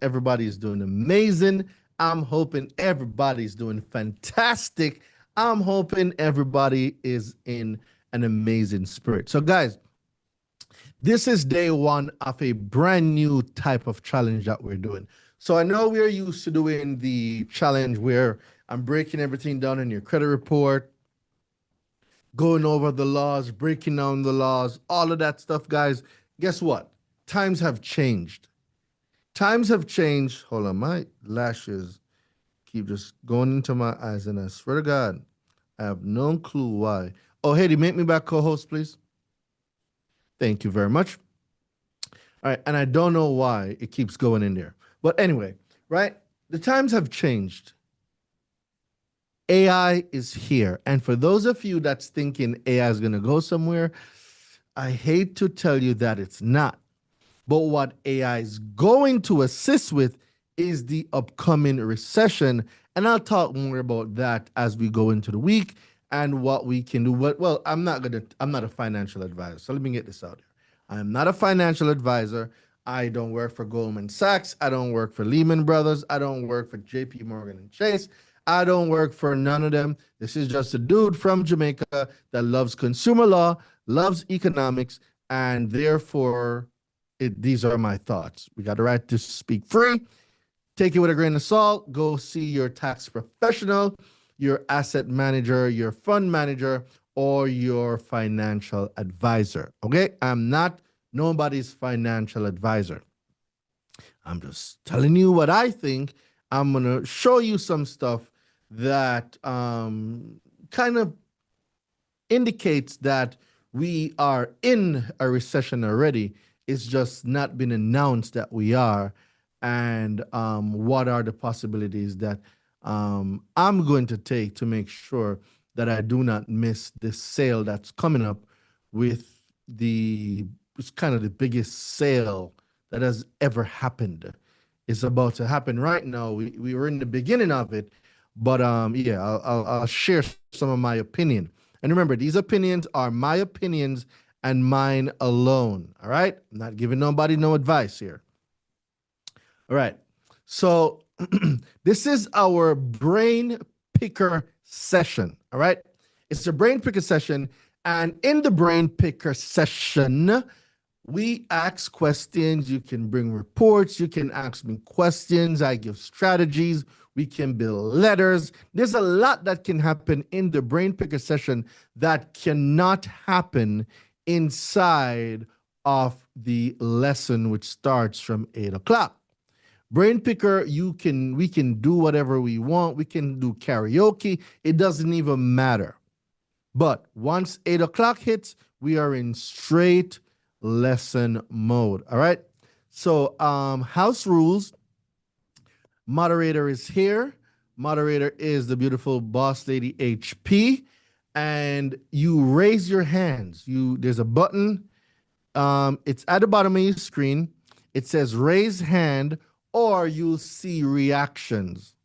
everybody's doing amazing. I'm hoping everybody's doing fantastic. I'm hoping everybody is in an amazing spirit. So, guys, this is day one of a brand new type of challenge that we're doing. So, I know we're used to doing the challenge where I'm breaking everything down in your credit report, going over the laws, breaking down the laws, all of that stuff, guys. Guess what? Times have changed. Times have changed. Hold on, my lashes keep just going into my eyes, and I swear to God, I have no clue why. Oh, Haiti, make me back co-host, please. Thank you very much. All right, and I don't know why it keeps going in there. But anyway, right? The times have changed. AI is here. And for those of you that's thinking AI is going to go somewhere, I hate to tell you that it's not. But what AI is going to assist with is the upcoming recession. And I'll talk more about that as we go into the week and what we can do. Well, I'm not a financial advisor. So let me get this out here. I'm not a financial advisor. I don't work for Goldman Sachs. I don't work for Lehman Brothers. I don't work for JP Morgan and Chase. I don't work for none of them. This is just a dude from Jamaica that loves consumer law, loves economics, and therefore these are my thoughts. We got the right to speak free. Take it with a grain of salt. Go see your tax professional, your asset manager, your fund manager, or your financial advisor. Okay? I'm not nobody's financial advisor. I'm just telling you what I think. I'm going to show you some stuff that kind of indicates that we are in a recession already. It's just not been announced that we are, and what are the possibilities that I'm going to take to make sure that I do not miss this sale that's coming up with it's kind of the biggest sale that has ever happened. It's about to happen right now. We were in the beginning of it, but yeah, I'll share some of my opinion. And remember, these opinions are my opinions and mine alone. All right, I'm not giving nobody no advice here. All right, so this is our brain picker session. All right, it's a brain picker session, and in the brain picker session, we ask questions. You can bring reports. You can ask me questions. I give strategies. We can build letters. There's a lot that can happen in the brain picker session that cannot happen inside of the lesson, which starts from 8 o'clock. Brain picker, we can do whatever we want. We can do karaoke. It doesn't even matter. But once 8 o'clock hits, we are in straight lesson mode. All right. So house rules. Moderator is here. Moderator is the beautiful boss lady HP. And you raise your hands. There's a button. It's at the bottom of your screen. It says raise hand, or you'll see reactions.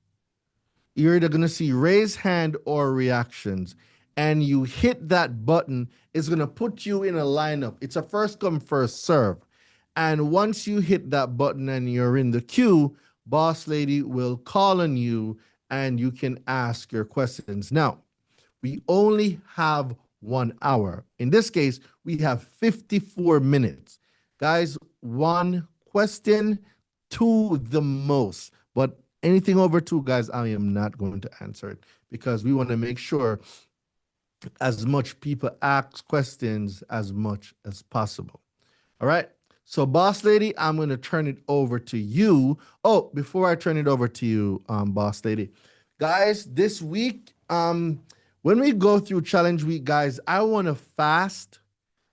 You're either going to see raise hand or reactions. And you hit that button, it's going to put you in a lineup. It's a first come, first serve. And once you hit that button and you're in the queue, Boss Lady will call on you and you can ask your questions. Now, we only have 1 hour. In this case, we have 54 minutes. Guys, one question, two the most. But anything over two, guys, I am not going to answer it because we want to make sure as much people ask questions as much as possible. All right. So, Boss Lady, I'm going to turn it over to you. Oh, before I turn it over to you, Boss Lady, guys, this week, when we go through Challenge Week, guys, I want to fast.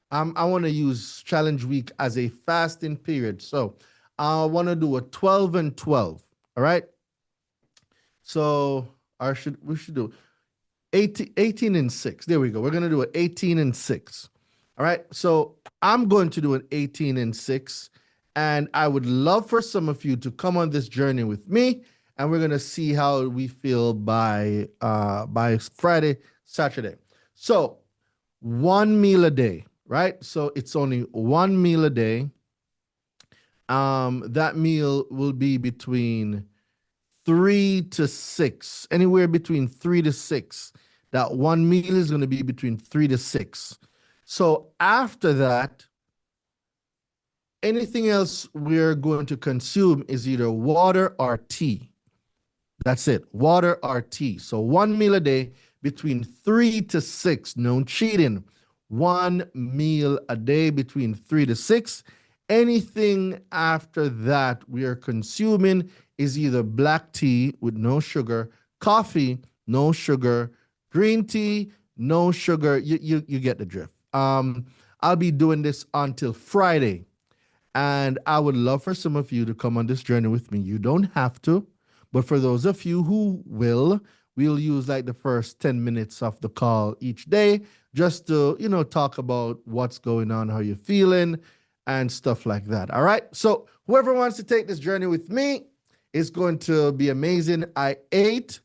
I want to use Challenge Week as a fasting period. So, I want to do a 12 and 12. All right. So, we should do 18 and 6. There we go. We're going to do an 18 and 6. All right. So I'm going to do an 18 and 6. And I would love for some of you to come on this journey with me. And we're going to see how we feel by Friday, Saturday. So 1 meal a day, right? So it's only 1 meal a day. That meal will be between 3 to 6, anywhere between 3 to 6. That one meal is going to be between 3 to 6. So after that, anything else we're going to consume is either water or tea. That's it, water or tea. So one meal a day between 3 to 6, no cheating. One meal a day between 3 to 6. Anything after that we are consuming is either black tea with no sugar, coffee, no sugar, green tea, no sugar. You get the drift. I'll be doing this until Friday. And I would love for some of you to come on this journey with me. You don't have to, but for those of you who will, we'll use like the first 10 minutes of the call each day just to, talk about what's going on, how you're feeling, and stuff like that. All right. So, whoever wants to take this journey with me, it's going to be amazing. I think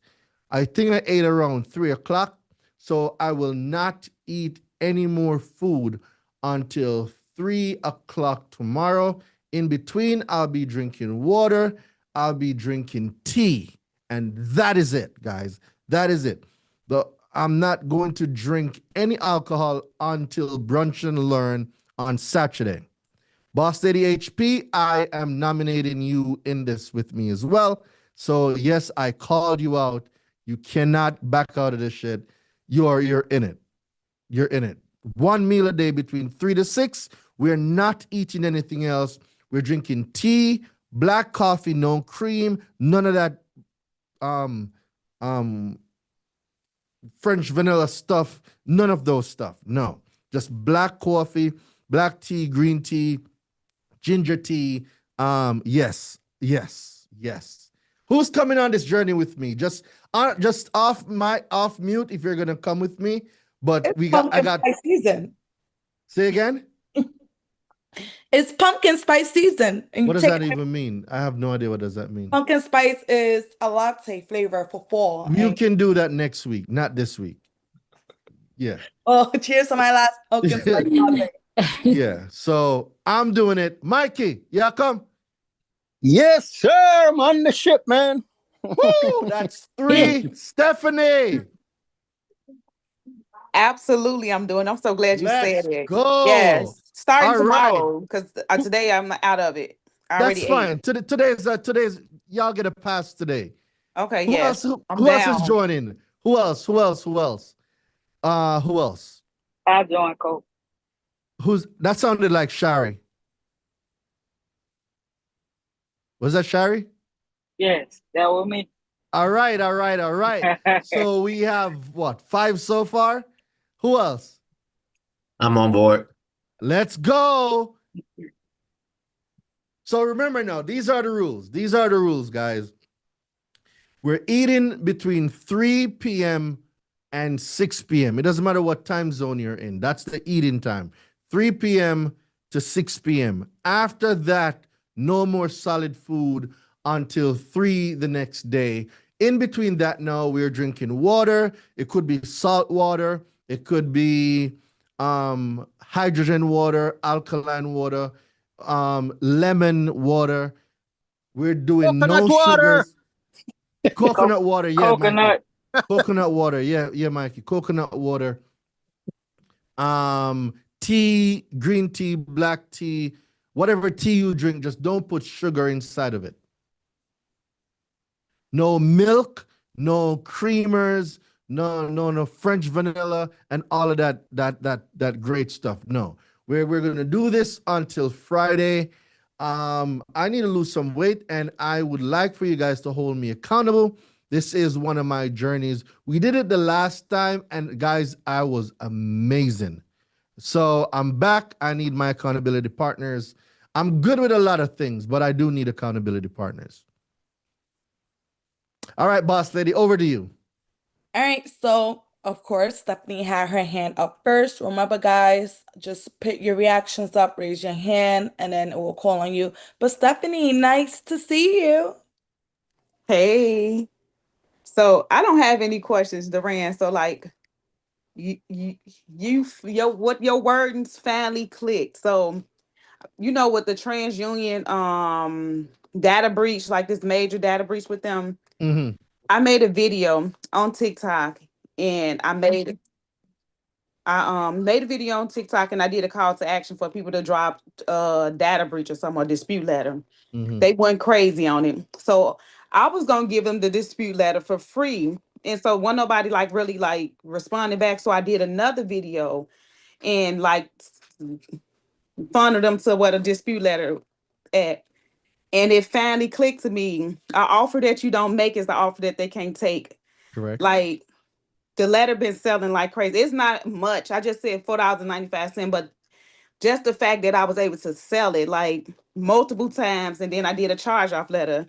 I ate around 3 o'clock. So, I will not eat any more food until 3 o'clock tomorrow. In between, I'll be drinking water, I'll be drinking tea, and that is it, guys. That is it. I'm not going to drink any alcohol until brunch and learn on Saturday. Boss Lady HP, I am nominating you in this with me as well. So yes, I called you out. You cannot back out of this shit. You're in it. You're in it. One meal a day between 3 to 6. We're not eating anything else. We're drinking tea, black coffee, no cream, none of that um um French vanilla stuff, none of those stuff. No. Just black coffee, black tea, green tea, ginger tea. Yes, yes, yes. Who's coming on this journey with me? Just off mute if you're gonna come with me. But It's pumpkin spice season. Say again. It's pumpkin spice season. And What you does take that even mean? I have no idea what does that mean. pumpkin spice is a latte flavor for fall. You And can do that next week, not this week. Yeah. oh, cheers to my last pumpkin spice latte. Yeah. So I'm doing it. Mikey, yeah, come. Yes, sir. I'm on the ship, man. Woo! That's 3. Stephanie. Absolutely, I'm doing. I'm so glad you Let's said it. go. Yes, starting All right. tomorrow because today I'm out of it. I That's already ate. fine. Today's y'all get a pass today. Okay, Who else? yes, Who, I'm who else is down. joining? Who else? Who else? Who else? Who else? I joined Coach. Who's that sounded like Shari. Was that Shari? Yes, that was me. All right, all right, all right. So we have what, 5 so far? Who else? I'm on board. Let's go. So remember now, these are the rules. These are the rules, guys. We're eating between 3 p.m. and 6 p.m. It doesn't matter what time zone you're in. That's the eating time. 3 p.m. to 6 p.m. After that, no more solid food until 3 the next day. In between that now, we're drinking water. It could be salt water. It could be hydrogen water, alkaline water, lemon water. We're doing Coconut no water. sugars. Coconut water, yeah, Mikey. Coconut. Coconut water, yeah, yeah, Mikey. Coconut water. Tea, green tea, black tea, whatever tea you drink, just don't put sugar inside of it. No milk, no creamers, no French vanilla, and all of that great stuff. No, we're gonna do this until Friday. I need to lose some weight, and I would like for you guys to hold me accountable. This is one of my journeys. We did it the last time, and guys, I was amazing. So I'm back. I need my accountability partners. I'm good with a lot of things, but I do need accountability partners. All right, boss lady, over to you. All right, so of course, Stephanie had her hand up first. Remember, guys, just put your reactions up, raise your hand, and then it will call on you. But Stephanie, nice to see you. Hey, so I don't have any questions, Duran. So like, your what your words finally clicked. So with the TransUnion data breach, like this major data breach with them, Mm-hmm. I made a video on TikTok and I made a video on TikTok and I did a call to action for people to drop data breach or some or dispute letter. Mm-hmm. They went crazy on it. So I was gonna give them the dispute letter for free. And so when nobody like really like responded back. So I did another video and like funneled them to what a dispute letter at. And it finally clicked to me. An offer that you don't make is the offer that they can't take. Correct. Like the letter been selling like crazy. It's not much. I just said $4.95, but just the fact that I was able to sell it like multiple times, and then I did a charge off letter.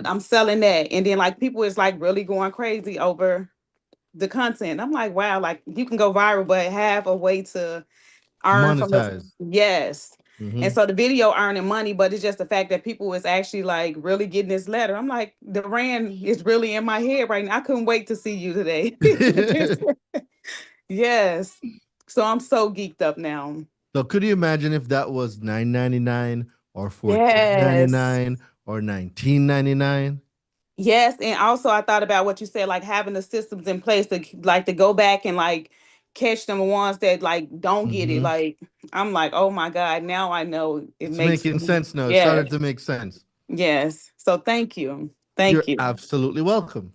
I'm selling that, and then like people is like really going crazy over the content. I'm like, wow, like you can go viral, but have a way to earn from the Monetize. yes. And Mm-hmm. so the video earning money, but it's just the fact that people is actually like really getting this letter. I'm like, the rand is really in my head right now. I couldn't wait to see you today. Yes. So I'm so geeked up now. So could you imagine if that was $9.99 or Yes. $14.99 or $19.99? Yes. And also I thought about what you said, like having the systems in place to go back and like catch them ones that like don't get it. Mm-hmm. Like I'm like, oh my God, now I know it It's makes making sense now. It yes, started to make sense. yes. So thank you. You're Thank you. absolutely welcome.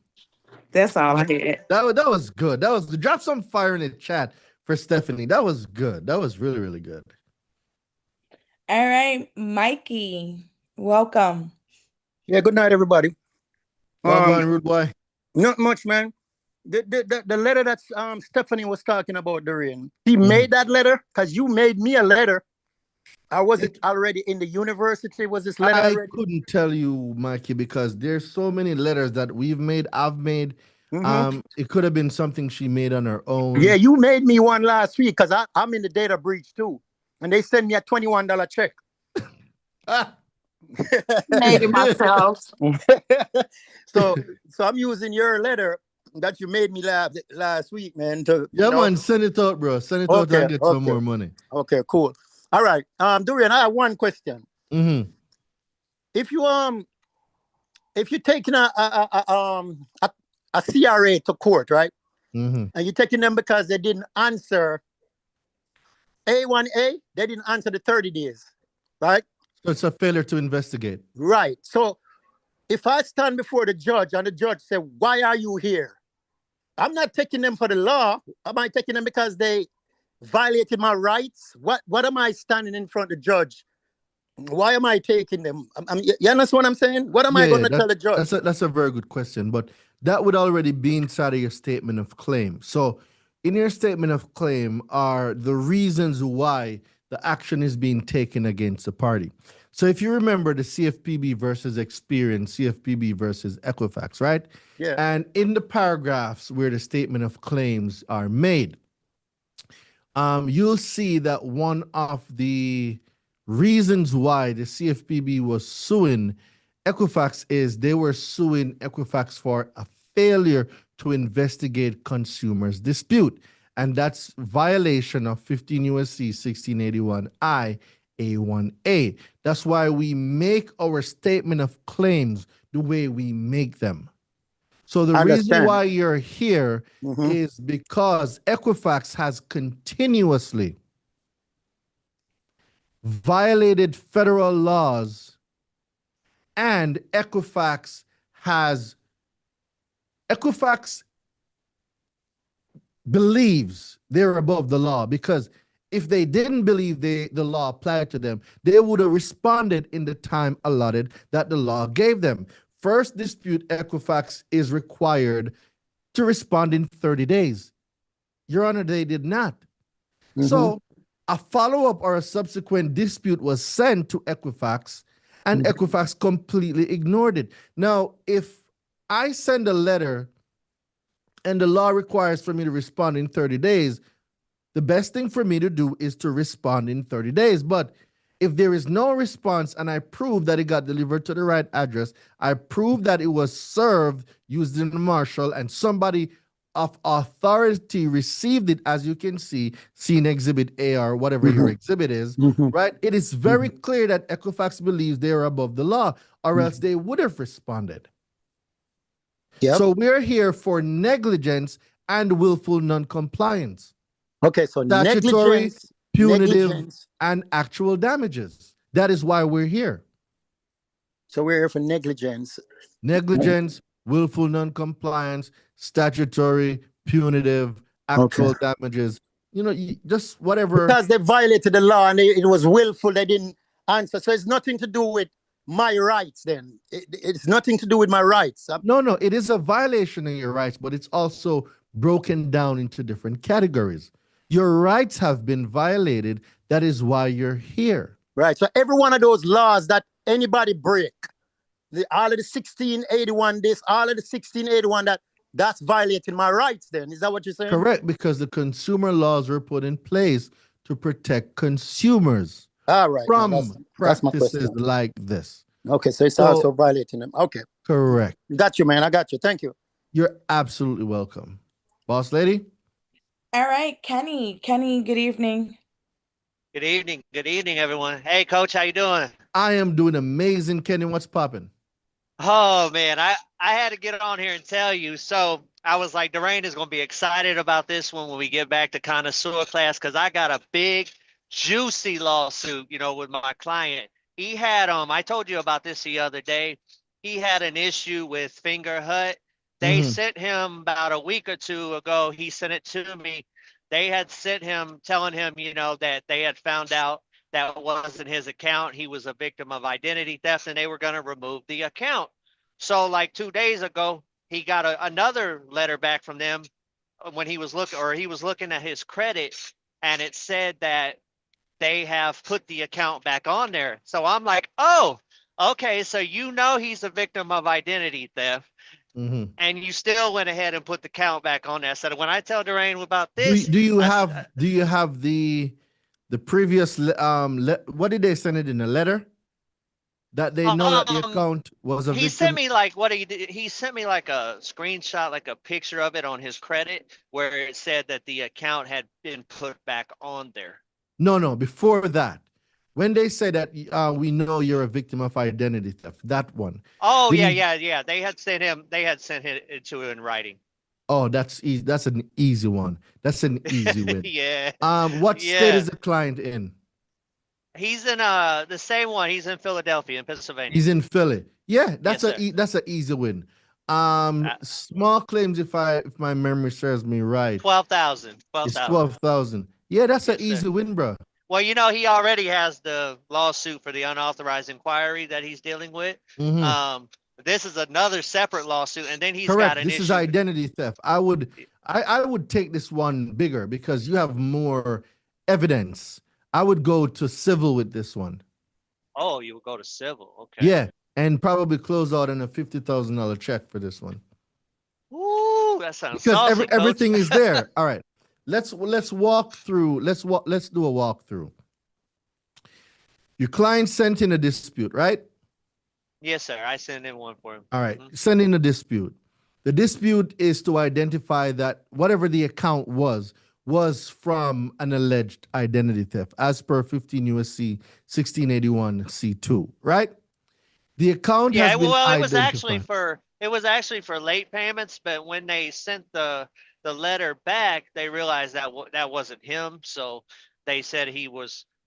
That's all I had. That was good. That was good. Drop some fire in the chat for Stephanie. That was good. That was really, really good. All right, Mikey, welcome. Yeah, good night, everybody. Well, go on, rude boy. Not much, man. The letter that Stephanie was talking about, Doreen, she Mhm. made that letter because you made me a letter. I was it already in the university? Was this letter I already? couldn't tell you, Mikey, because there's so many letters that we've made, I've made. Mhm. It could have been something she made on her Yeah, own. you made me one last week because I'm in the data breach too. And they sent me a $21 check. Ah. Made it myself. so so I'm using your letter that you made me last week, man. Yeah, man, send it out, bro. Send it out Okay, and get some okay, more money. okay, cool. All right. Durian, I have one question. Mm-hmm. If you're taking a CRA to court, right? Mm-hmm. And you're taking them because they didn't answer A1A, they didn't answer the 30 days, right? So it's a failure to investigate. Right. So if I stand before the judge and the judge say, "Why are you here?" I'm not taking them for the law. Am I taking them because they violated my rights? What am I standing in front of the judge? Why am I taking them? You understand what I'm saying? What am I going Yeah, to tell the judge? that's a very good question, but that would already be inside of your statement of claim. So, in your statement of claim are the reasons why the action is being taken against the party. So, if you remember the CFPB versus Experian, CFPB versus Equifax, right? Yeah. And in the paragraphs where the statement of claims are made, you'll see that one of the reasons why the CFPB was suing Equifax is they were suing Equifax for a failure to investigate consumers' dispute. And that's violation of 15 USC 1681 I A1A. That's why we make our statement of claims the way we make them. So the I reason understand. why you're here Mhm. is because Equifax has continuously violated federal laws, and Equifax believes they're above the law, because if they didn't believe the law applied to them, they would have responded in the time allotted that the law gave them. First dispute, Equifax is required to respond in 30 days. Your Honor, they did not. So a follow-up or a subsequent dispute was sent to Equifax, and Equifax completely ignored it. Now, if I send a letter and the law requires for me to respond in 30 days, the best thing for me to do is to respond in 30 days. But if there is no response and I prove that it got delivered to the right address, I prove that it was served using the marshal, and somebody of authority received it, as you can see in Exhibit A or whatever your Mhm. exhibit is, Mhm. right? It is very clear that Equifax believes they are above the law, or else they would have responded. Yep. So we're here for negligence and willful noncompliance, Okay, so statutory, negligence, punitive, negligence. and actual damages. That is why we're here. So we're here for negligence. Negligence, willful noncompliance, statutory, punitive, Okay. actual damages. Just whatever. Because they violated the law and it was willful, they didn't answer. So it's nothing to do with my rights then. It's nothing to do with my rights. No, it is a violation of your rights, but it's also broken down into different categories. Your rights have been violated. That is why you're here. Right. So every one of those laws that anybody break, all of the 1681 this, all of the 1681 that's violating my rights then. Is that what you're saying? Correct, because the consumer laws were put in place to protect consumers All right. from That's my practices question. like this. Okay, so it's So- also violating them. Okay. Correct. Got you, man. I got you. Thank you. You're absolutely welcome. Boss lady? All right, Kenny. Kenny, good evening. Good evening. Good evening, everyone. Hey, Coach, how you doing? I am doing amazing, Kenny. What's popping? Oh man, I had to get on here and tell you. So I was like, Durain is going to be excited about this one when we get back to connoisseur class because I got a big, juicy lawsuit, with my client. He had I told you about this the other day. He had an issue with Finger Hut. They sent him about a week or two ago. He sent it to me. They had sent him telling him, that they had found out that wasn't his account. He was a victim of identity theft and they were going to remove the account. So like 2 days ago, he got another letter back from them when he was looking at his credit and it said that they have put the account back on there. So I'm like, oh, okay. So he's a victim of identity theft. And you still went ahead and put the count back on there. So when I tell Durain about this, Do you have the previous what did they send it in a letter that they know that the account was a he victim? sent me like what he did. He sent me like a screenshot, like a picture of it on his credit where it said that the account had been put back on there. No, before that. When they say that we know you're a victim of identity theft, that one. Oh, yeah. They had sent it to him in writing. Oh, that's easy. That's an easy one. That's an easy win. Yeah. What state is the client in? He's in the same one. He's in Philadelphia, in Pennsylvania. He's in Philly. Yeah, Yes, sir. that's an easy win. Small claims, if my memory serves me right, 12,000. it's 12,000. Yeah, that's an Yes, sir. easy win, bro. Well, he already has the lawsuit for the unauthorized inquiry that he's dealing with. This is another separate lawsuit, and then he's Correct. got an This issue. is identity theft. I would take this one bigger because you have more evidence. I would go to civil with this one. Oh, you would go to civil. Okay. Yeah, and probably close out on a $50,000 check for this one. Ooh, that sounds Because saucy, Coach. everything is there. All right. Let's walk through. Let's do a walkthrough. Your client sent in a dispute, right? Yes, sir. I sent in one for him. All right. Send in a dispute. The dispute is to identify that whatever the account was from an alleged identity theft, as per 15 USC 1681 C2, right? The account has been well, identified. it was actually for late payments, but when they sent the letter back, they realized that that wasn't him. So they said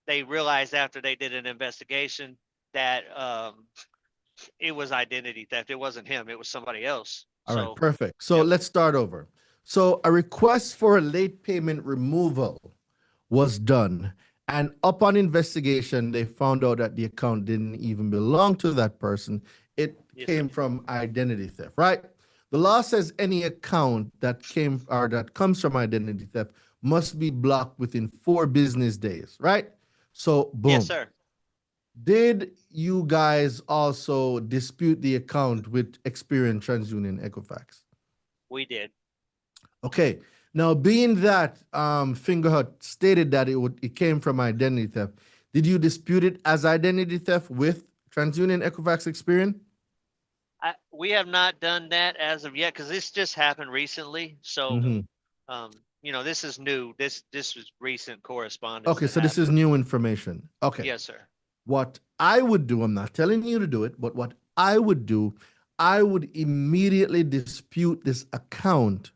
they realized after they did an investigation that it was identity theft. It wasn't him. It was somebody else. All right, perfect. So let's start over. So a request for a late payment removal was done. And upon investigation, they found out that the account didn't even belong to that person. It came from identity theft, right? The law says any account that comes from identity theft must be blocked within 4 business days, right? So boom. Yes, sir. Did you guys also dispute the account with Experian, TransUnion, Equifax? We did. Okay. Now, being that Fingerhut stated that it came from identity theft, did you dispute it as identity theft with TransUnion, Equifax, Experian? We have not done that as of yet because this just happened recently. So, Mhm. this is new. This was recent correspondence Okay, that so this is happened. new information. Okay. Yes, sir. What I would do, I'm not telling you to do it, but what I would do, I would immediately dispute this account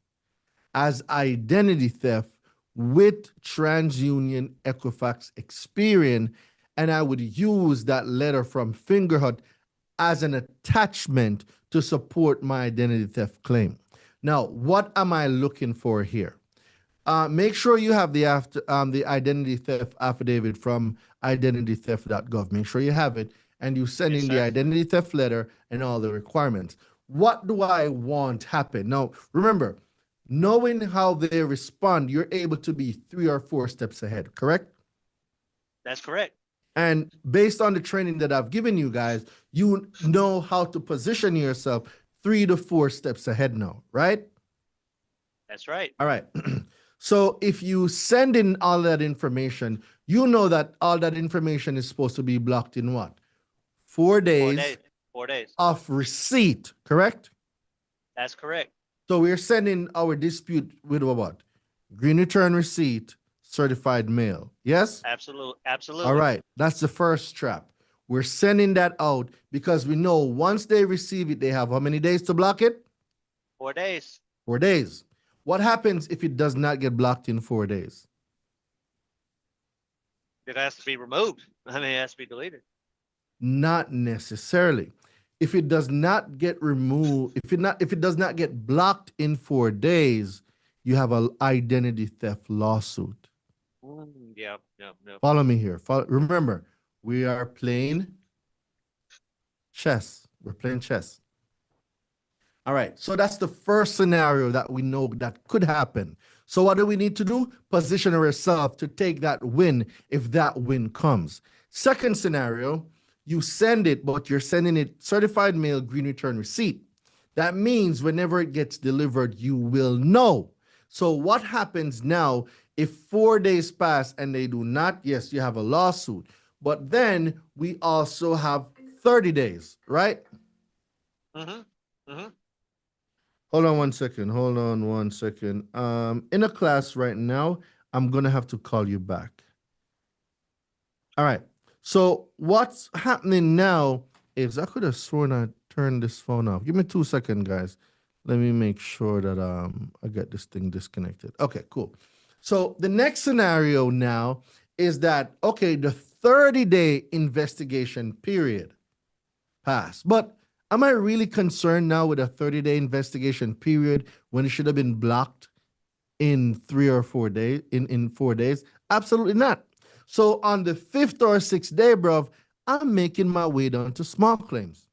as identity theft with TransUnion Equifax Experian, and I would use that letter from Fingerhut as an attachment to support my identity theft claim. Now, what am I looking for here? Make sure you have the identity theft affidavit from identitytheft.gov. Make sure you have it, and you send Yes, in the sir. identity theft letter and all the requirements. What do I want happen? Now, remember, knowing how they respond, you're able to be 3 or 4 steps ahead, correct? That's correct. And based on the training that I've given you guys, you know how to position yourself 3 to 4 steps ahead now, right? That's right. All right. So if you send in all that information, you know that all that information is supposed to be blocked in what? 4 4 days days. 4 days. of receipt, correct? That's correct. So we're sending our dispute with what? Green return receipt, certified mail. Yes? Absolutely. Absolutely. All right. That's the first trap. We're sending that out because we know once they receive it, they have how many days to block it? 4 days. 4 days. What happens if it does not get blocked in 4 days? It has to be removed. I mean, it has to be deleted. Not necessarily. If it does not get removed, if it does not get blocked in 4 days, you have an identity theft lawsuit. Yeah. Follow me here. Remember, we are playing chess. We're playing chess. All right. So that's the first scenario that we know that could happen. So what do we need to do? Position ourselves to take that win if that win comes. Second scenario, you send it, but you're sending it certified mail, green return receipt. That means whenever it gets delivered, you will know. So what happens now if 4 days pass and they do not? Yes, you have a lawsuit. But then we also have 30 days, right? Hold on one second. In a class right now, I'm going to have to call you back. All right. So what's happening now is I could have sworn I turned this phone off. Give me 2 seconds, guys. Let me make sure that I get this thing disconnected. Okay, cool. So the next scenario now is that, okay, the 30-day investigation period passed. But am I really concerned now with a 30-day investigation period when it should have been blocked in 3 or 4 days, in 4 days? Absolutely not. So on the 5th or 6th day, bro, I'm making my way down to small claims.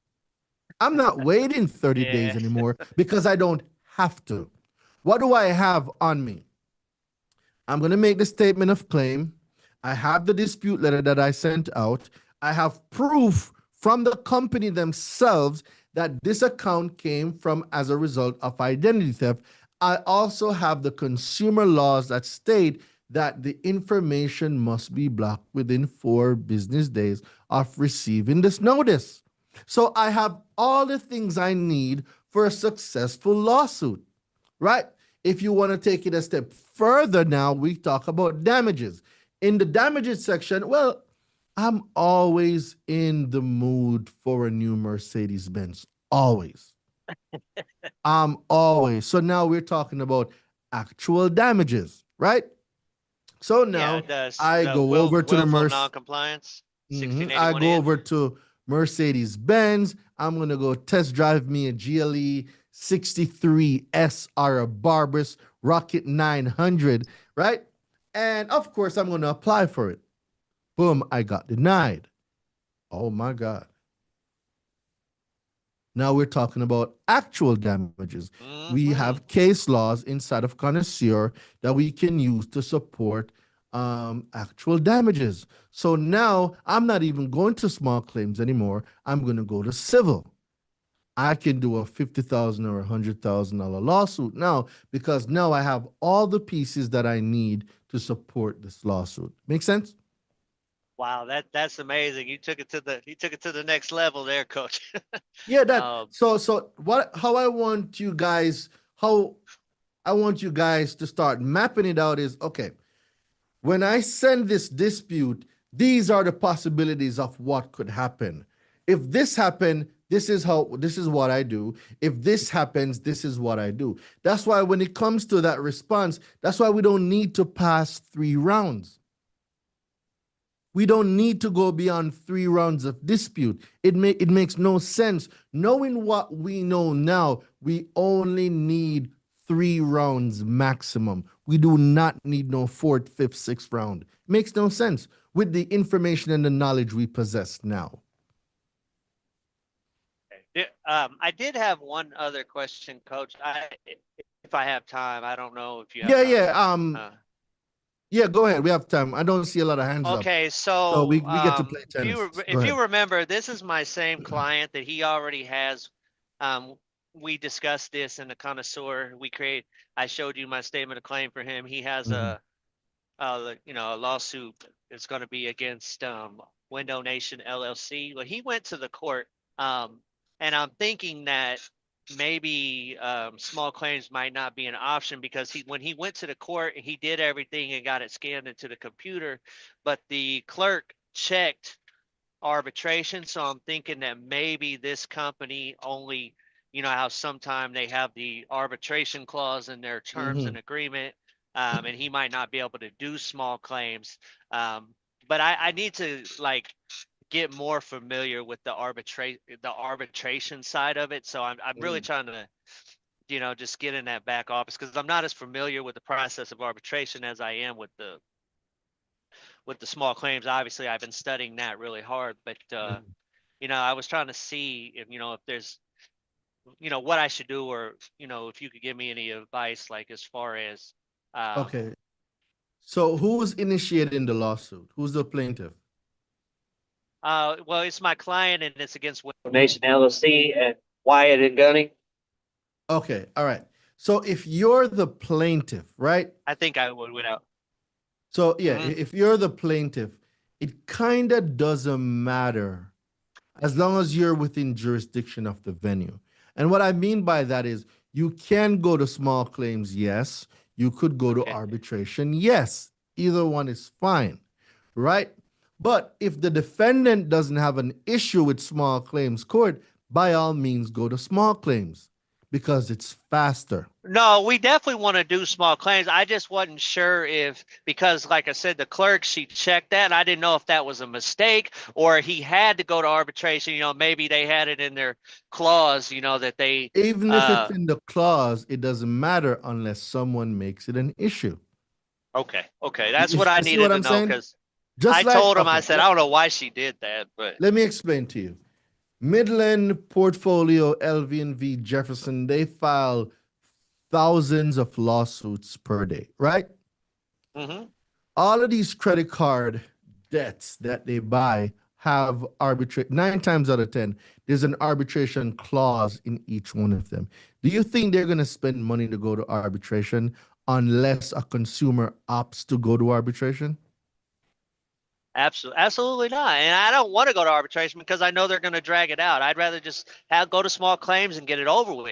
I'm not waiting 30 days anymore because I don't have to. What do I have on me? I'm going to make the statement of claim. I have the dispute letter that I sent out. I have proof from the company themselves that this account came from as a result of identity theft. I also have the consumer laws that state that the information must be blocked within 4 business days of receiving this notice. So I have all the things I need for a successful lawsuit, right? If you want to take it a step further now, we talk about damages. In the damages section, well, I'm always in the mood for a new Mercedes-Benz. Always. I'm always. So now we're talking about actual damages, right? So now I go over to the willful non-compliance. I go over to Mercedes-Benz. I'm going to go test drive me a GLE 63S or a Barbarous Rocket 900, right? And of course, I'm going to apply for it. Boom, I got denied. Oh my God. Now we're talking about actual damages. We have case laws inside of Connoisseur that we can use to support actual damages. So now I'm not even going to small claims anymore. I'm going to go to civil. I can do a $50,000 or $100,000 lawsuit now because now I have all the pieces that I need to support this lawsuit. Make sense? Wow, that's amazing. You took it to the next level there, coach. Yeah, that Um, so what how I want you guys to start mapping it out is okay, when I send this dispute, these are the possibilities of what could happen. If this happened, this is what I do. If this happens, this is what I do. That's why when it comes to that response, that's why we don't need to pass 3 rounds. We don't need to go beyond 3 rounds of dispute. It makes no sense. Knowing what we know now, we only need 3 rounds maximum. We do not need no fourth, fifth, sixth round. Makes no sense with the information and the knowledge we possess now. I did have one other question, coach. If I have time, I don't know if you have Yeah, time. yeah. Yeah, go ahead. We have time. I don't see a lot of hands up. Okay, So so we get to play if tennis. Go if ahead. you remember, this is my same client that he already has. Um, we discussed this in the connoisseur. I showed you my statement of claim for him. He has Mhm. a lawsuit. It's going to be against Window Nation LLC. Well, he went to the court, um, and I'm thinking that maybe small claims might not be an option because when he went to the court, he did everything and got it scanned into the computer, but the clerk checked arbitration. So I'm thinking that maybe this company only, how sometime they have the arbitration clause in their terms and Mhm. agreement, and he might not be able to do small claims. But I need to like get more familiar with the arbitration side of it. So I'm really Mhm. trying to, just get in that back office because I'm not as familiar with the process of arbitration as I am with the small claims. Obviously, I've been studying that really hard, but Mhm. I was trying to see if there's, what I should do, or if you could give me any advice, like as far as, um, Okay. So who's initiating the lawsuit? Who's the plaintiff? well, it's my client and it's against Window Nation LLC and Wyatt and Gunning. Okay, all right. So if you're the plaintiff, right? I think I would without. So yeah, Hmm. if you're the plaintiff, it kind of doesn't matter as long as you're within jurisdiction of the venue. And what I mean by that is you can go to small claims, yes. You could go to Okay. arbitration, yes. Either one is fine, right? But if the defendant doesn't have an issue with small claims court, by all means go to small claims because it's faster. No, we definitely want to do small claims. I just wasn't sure because like I said, the clerk, she checked that. And I didn't know if that was a mistake or he had to go to arbitration. Maybe they had it in their clause, that they, Even if it's in the clause, it doesn't matter unless someone makes it an issue. okay. Okay. That's what I You see what needed to I'm know saying? because Just I like, told him, I okay, said, I don't know why she did that, but let me explain to you. Midland Portfolio, LV&V, Jefferson, they file thousands of lawsuits per day, right? hmm. All of these credit card debts that they buy have arbitrate 9 times out of 10, there's an arbitration clause in each one of them. Do you think they're going to spend money to go to arbitration unless a consumer opts to go to arbitration? Absolutely not. And I don't want to go to arbitration because I know they're going to drag it out. I'd rather just go to small claims and get it over with.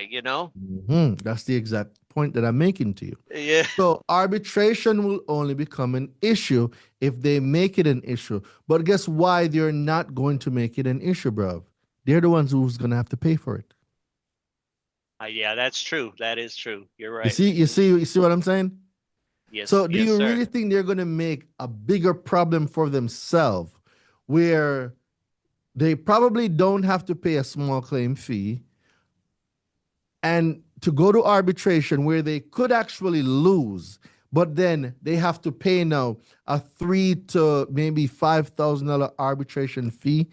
That's the exact point that I'm making to you. Yeah. So arbitration will only become an issue if they make it an issue. But guess why they're not going to make it an issue, bro? They're the ones who's going to have to pay for it. Yeah, that's true. That is true. You're You right. see, you Mhm. see, you see what I'm saying? Yes, So do yes, you sir. really think they're going to make a bigger problem for themselves where they probably don't have to pay a small claim fee and to go to arbitration where they could actually lose, but then they have to pay now a three to maybe $5,000 arbitration fee?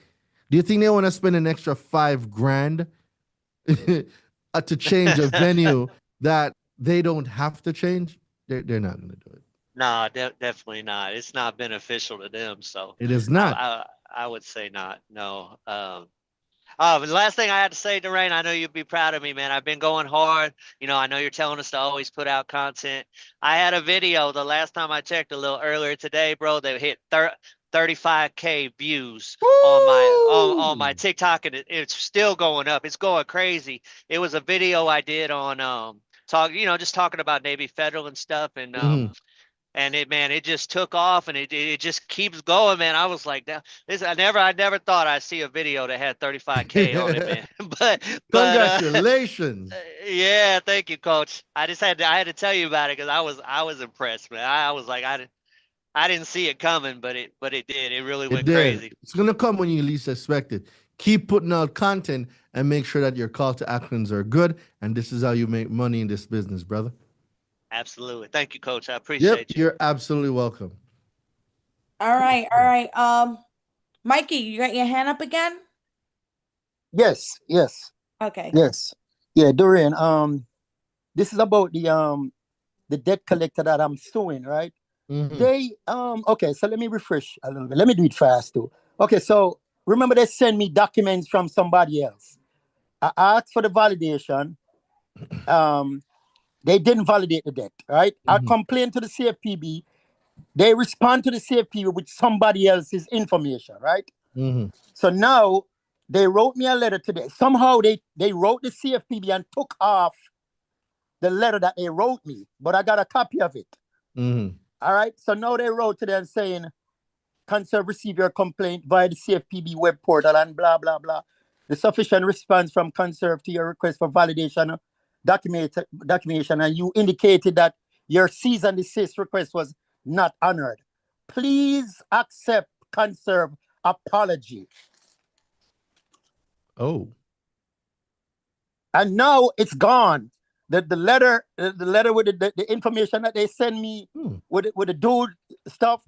Do you think they want to spend an extra 5 grand to change a venue that they don't have to change? They're not going to do it. No, definitely not. It's not beneficial to them. So It is I, not. I, I would say not. No. But the last thing I had to say, Dwayne, I know you'd be proud of me, man. I've been going hard. I know you're telling us to always put out content. I had a video the last time I checked a little earlier today, bro, that hit 35K views on my Woo! TikTok, and it's still going up. It's going crazy. It was a video I did on just talking about Navy Federal and stuff, Mhm. and it just took off, and it just keeps going, man. I was like, I never thought I'd see a video that had 35K on it, man. but Congratulations. yeah, thank you, Coach. I had to tell you about it because I was impressed, man. I was like, I didn't see it coming, but it did. It really It went did. crazy. It's gonna come when you least expect it. Keep putting out content and make sure that your call to actions are good. And this is how you make money in this business, brother. Absolutely. Thank you, Coach. I Yep, appreciate you. you're absolutely welcome. All right, all right. Mikey, you got your hand up again? Yes, yes, Okay. yes. Yeah, Dorian. This is about the debt collector that I'm suing, right? Mhm. They okay, so let me refresh a little bit. Let me do it fast too. Okay, so remember they send me documents from somebody else. I asked for the validation. Um, they didn't validate the debt, right? I Mhm. complained to the CFPB. They respond to the CFPB with somebody else's information, right? Mhm. So now they wrote me a letter today. Somehow they wrote the CFPB and took off the letter that they wrote me, but I got a copy of it. Mhm. All right. So now they wrote to them saying, Conserve receive your complaint via the CFPB web portal and blah, blah, blah. The sufficient response from Conserve to your request for validation documentation, and you indicated that your cease and desist request was not honored. Please accept Conserve apology. Oh. And now it's gone. The letter with the information that they send me Hmm. with the dude stuff,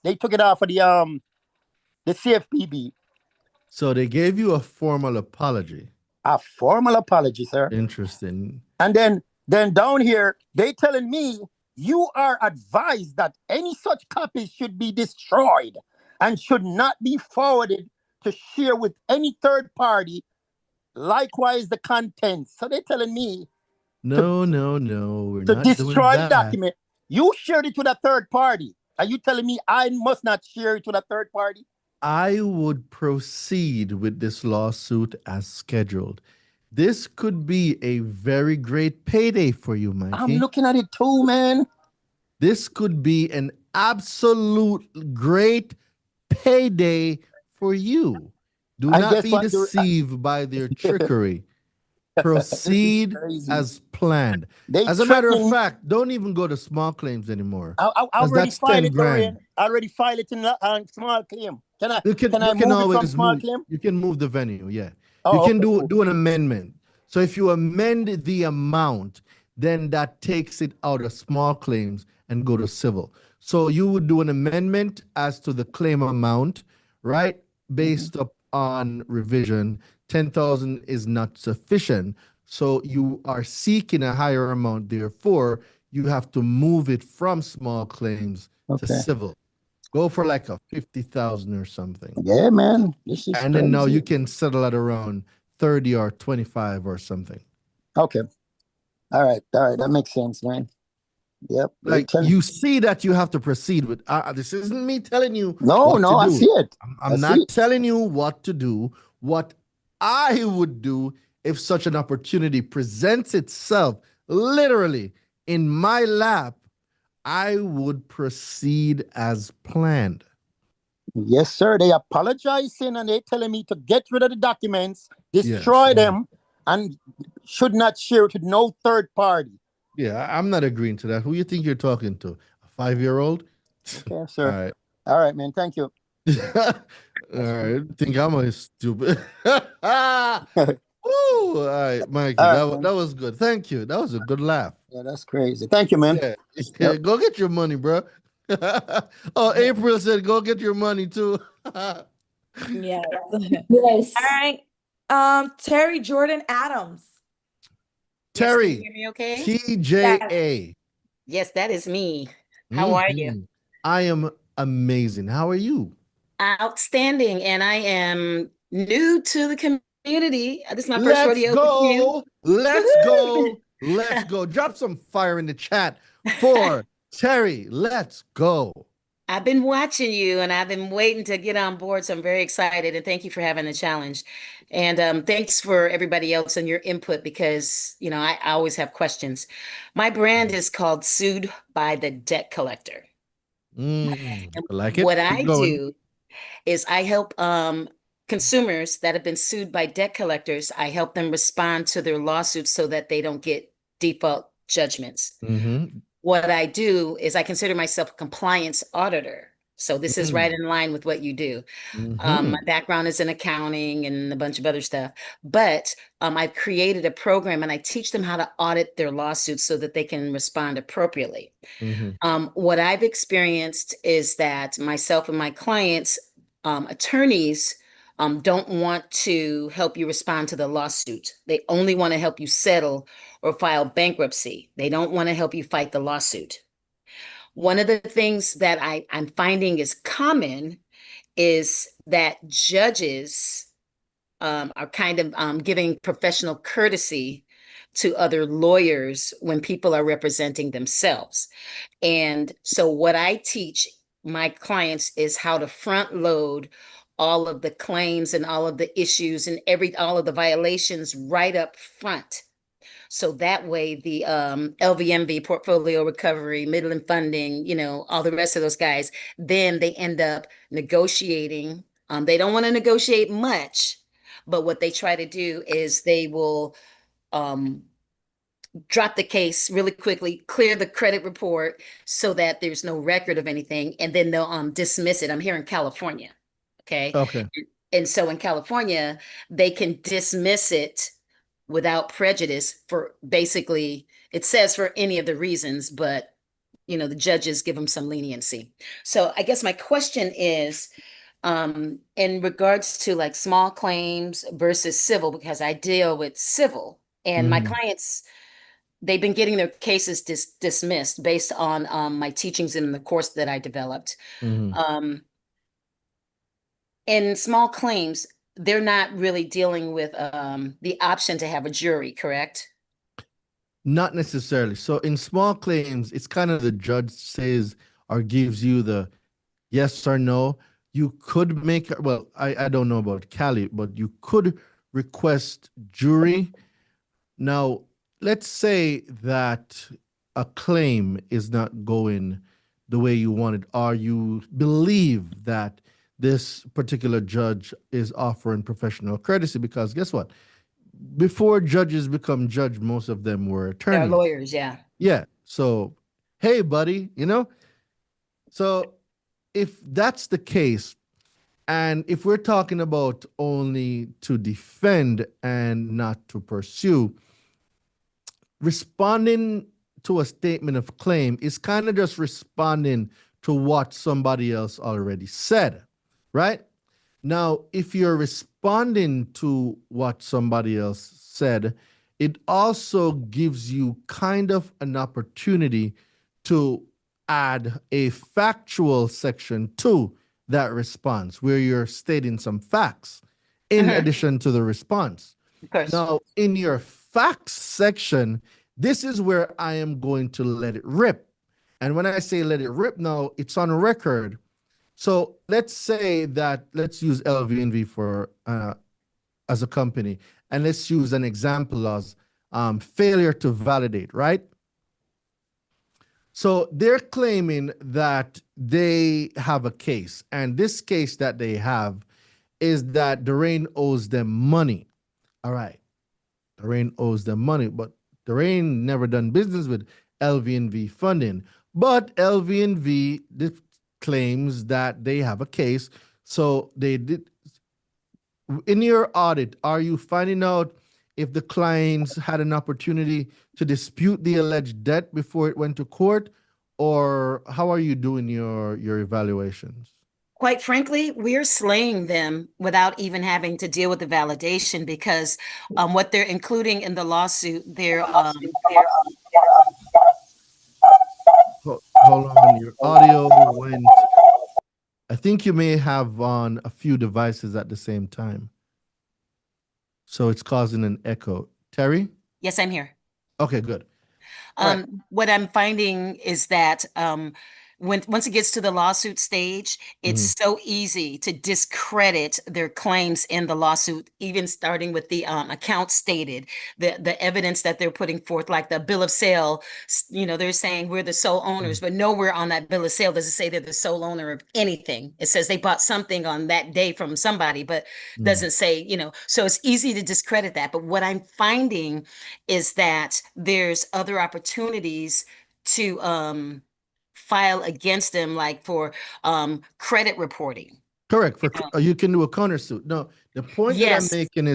they took it off of the CFPB. So they gave you a formal apology. A formal apology, sir. Interesting. And then down here, they telling me you are advised that any such copies should be destroyed and should not be forwarded to share with any third party. Likewise, the contents. So they're telling me to, No, no, no. We're to not doing destroy the that. document. You shared it with a third party. Are you telling me I must not share it with a third party? I would proceed with this lawsuit as scheduled. This could be a very great payday for you, I'm Mikey. looking at it too, man. This could be an absolute great payday for you. Do And not guess be what? deceived by their trickery. This is Proceed crazy. as planned. They As a matter of threatening me. fact, don't even go to small claims anymore I because already that's filed 10 it, grand. Dorian. I already filed it in small claim. Can You I can move it from always small move. claim? You can move the venue. Yeah, you Oh, can okay, cool. do an amendment. So if you amend the amount, then that takes it out of small claims and go to civil. So you would do an amendment as to the claim amount, right? Mhm. Based upon revision, 10,000 is not sufficient. So you are seeking a higher amount. Therefore, you have to move it from small claims to Okay. civil. Go for like a 50,000 or something. Yeah, man. This is And then now crazy. you can settle at around 30 or 25 or something. Okay. All right. All right. That makes sense, man. Yep. They Like tell you see that you have to proceed with, this isn't me telling you No, what to no, I do. see it. I I'm see not it. telling you what to do. What I would do if such an opportunity presents itself literally in my lap, I would proceed as planned. Yes, sir. They apologizing and they telling me to get rid of the documents, Yes. destroy them, and should not share it with no third party. Yeah, I'm not agreeing to that. Who you think you're talking to? A 5-year-old? Okay, All sir. right. All right, man. Thank you. All right. Think I'm a stupid. Woo! All right, Mikey. All right, man. That was good. Thank you. That was a good laugh. Yeah, that's crazy. Thank you, man. Yeah. Yep. Go get your money, bro. Oh, April said go get your money too. Yes. Yes. All right. Terry Jordan Adams. Yes, can you Terry, hear me okay? TJA. Yes, that is me. How are you? Mhm. I am amazing. How are you? Outstanding. And I am new to the community. This is my first Let's rodeo with you. go. Let's Woo-hoo! go. Let's go. Drop some fire in the chat for Terry. Let's go. I've been watching you and I've been waiting to get on board, so I'm very excited and thank you for having the challenge. And thanks for everybody else and your input because, I always have questions. My brand is called Sued by the Debt Collector. And I like what it. Keep I going. do is I help consumers that have been sued by debt collectors. I help them respond to their lawsuits so that they don't get default judgments. Mm-hmm. What I do is I consider myself a compliance auditor. So this is right Mm. in line with what you do. Mm-hmm. My background is in accounting and a bunch of other stuff, but I've created a program and I teach them how to audit their lawsuits so that they can respond appropriately. Mm-hmm. What I've experienced is that myself and my clients, attorneys, don't want to help you respond to the lawsuit. They only want to help you settle or file bankruptcy. They don't want to help you fight the lawsuit. One of the things that I'm finding is common is that judges are kind of giving professional courtesy to other lawyers when people are representing themselves. And so, what I teach my clients is how to front load all of the claims and all of the issues and all of the violations right up front. So that way, the LVMV, portfolio recovery, Midland funding, all the rest of those guys, then they end up negotiating. They don't want to negotiate much, but what they try to do is they will um, drop the case really quickly, clear the credit report so that there's no record of anything, and then they'll dismiss it. I'm here in California, okay? Okay. And so in California, they can dismiss it without prejudice for basically, it says for any of the reasons, but the judges give them some leniency. So I guess my question is, in regards to like small claims versus civil, because I deal with civil and my Mm-hmm. clients, they've been getting their cases dismissed based on my teachings in the course that I developed. Mm-hmm. Um, in small claims, they're not really dealing with the option to have a jury, correct? Not necessarily. So in small claims, it's kind of the judge says or gives you the yes or no. You could make, well, I don't know about Cali, but you could request jury. Now, let's say that a claim is not going the way you wanted, or you believe that this particular judge is offering professional courtesy, because guess what? Before judges become judge, most of them were They're attorneys. lawyers, yeah. Yeah. So, hey, buddy, So if that's the case, and if we're talking about only to defend and not to pursue, responding to a statement of claim is kind of just responding to what somebody else already said, right? Now, if you're responding to what somebody else said, it also gives you kind of an opportunity to add a factual section to that response where you're stating some facts in Mhm, addition to the response. of course. Now, in your facts section, this is where I am going to let it rip. And when I say let it rip now, it's on record. So let's say that let's use LVNV for as a company, and let's use an example as failure to validate, right? So they're claiming that they have a case, and this case that they have is that Durain owes them money. All right, Durain owes them money, but Durain never done business with LVNV funding. But LVNV claims that they have a case. So they did. In your audit, are you finding out if the clients had an opportunity to dispute the alleged debt before it went to court, or how are you doing your evaluations? Quite frankly, we're slaying them without even having to deal with the validation because what they're including in the lawsuit, Hold on, your audio went. I think you may have on a few devices at the same time, so it's causing an echo. Terry? yes, I'm here. Okay, good. All right. What I'm finding is that once it gets to the lawsuit stage, it's so easy to discredit their claims in the lawsuit, even starting with the account stated, the evidence that they're putting forth, like the bill of sale. They're saying we're the sole owners, but nowhere on that bill of sale does it say they're the sole owner of anything. It says they bought something on that day from somebody, but doesn't say, so it's easy to discredit that. But what I'm finding is that there's other opportunities to file against them, like for credit reporting. Correct. You can do a countersuit. No, the point that I'm Yes. making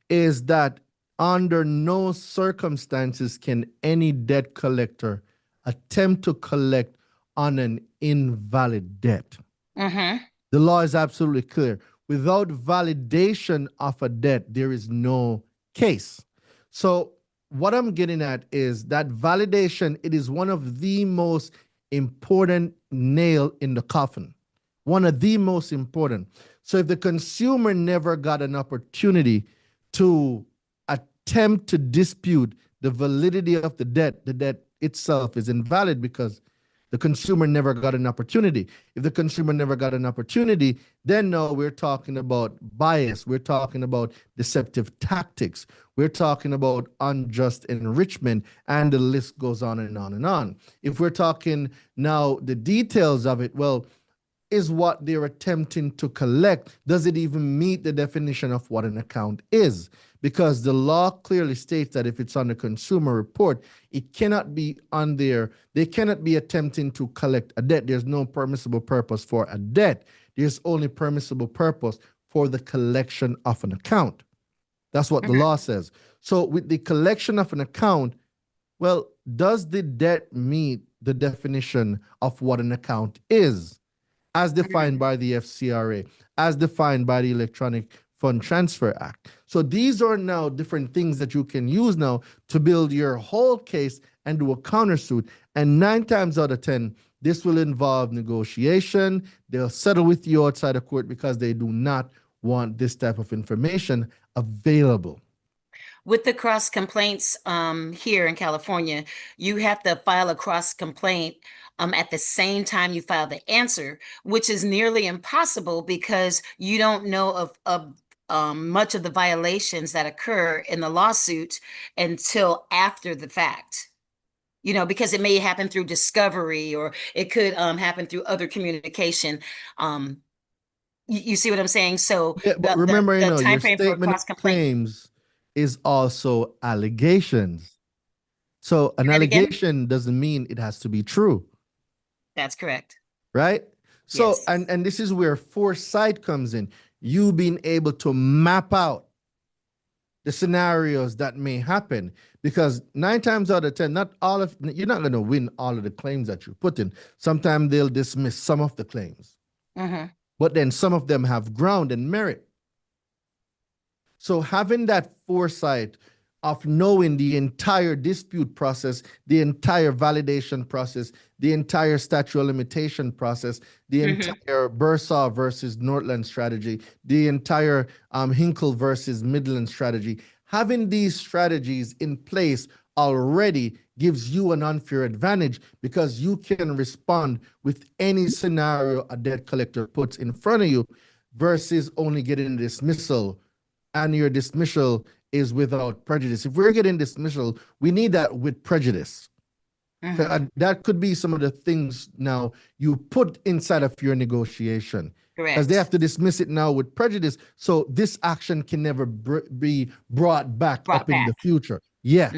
is that under no circumstances can any debt collector attempt to collect on an invalid debt. Mm-hmm. The law is absolutely clear. Without validation of a debt, there is no case. So what I'm getting at is that validation, it is one of the most important nail in the coffin. One of the most important. So if the consumer never got an opportunity to attempt to dispute the validity of the debt itself is invalid because the consumer never got an opportunity. If the consumer never got an opportunity, then no, we're talking about bias. We're talking about deceptive tactics. We're talking about unjust enrichment, and the list goes on and on and on. If we're talking now the details of it, well, is what they're attempting to collect, does it even meet the definition of what an account is? Because the law clearly states that if it's on the consumer report, it cannot be on there. They cannot be attempting to collect a debt. There's no permissible purpose for a debt. There's only permissible purpose for the collection of an account. That's what the law says. So with the collection of an account, well, does the debt meet the definition of what an account is, as defined by the FCRA, as defined by the Electronic Fund Transfer Act? So these are now different things that you can use now to build your whole case and do a countersuit. And 9 times out of 10, this will involve negotiation. They'll settle with you outside of court because they do not want this type of information available. With the cross complaints here in California, you have to file a cross complaint at the same time you file the answer, which is nearly impossible because you don't know of much of the violations that occur in the lawsuit until after the fact. Because it may happen through discovery, or it could happen through other communication. You see what I'm saying? So Yeah, but remember, the time your frame for a statement cross of complaint. claims is also allegations. So an Say that again? allegation doesn't mean it has to be true, That's correct. right? So, Yes. and this is where foresight comes in. You being able to map out the scenarios that may happen, because 9 times out of 10, you're not going to win all of the claims that you put in. Sometimes they'll dismiss some of the claims, but then some of them have ground and merit. So having that foresight of knowing the entire dispute process, the entire validation process, the entire statute of limitation process, the entire Bursaw versus Northland strategy, the entire Hinkle versus Midland strategy, having these strategies in place already gives you an unfair advantage because you can respond with any scenario a debt collector puts in front of you versus only getting dismissal, and your dismissal is without prejudice. If we're getting dismissal, we need that with prejudice. And that could be some of the things now you put inside of your negotiation. Because they have to dismiss it now with prejudice. So this action can never be brought back up in the future. Yeah.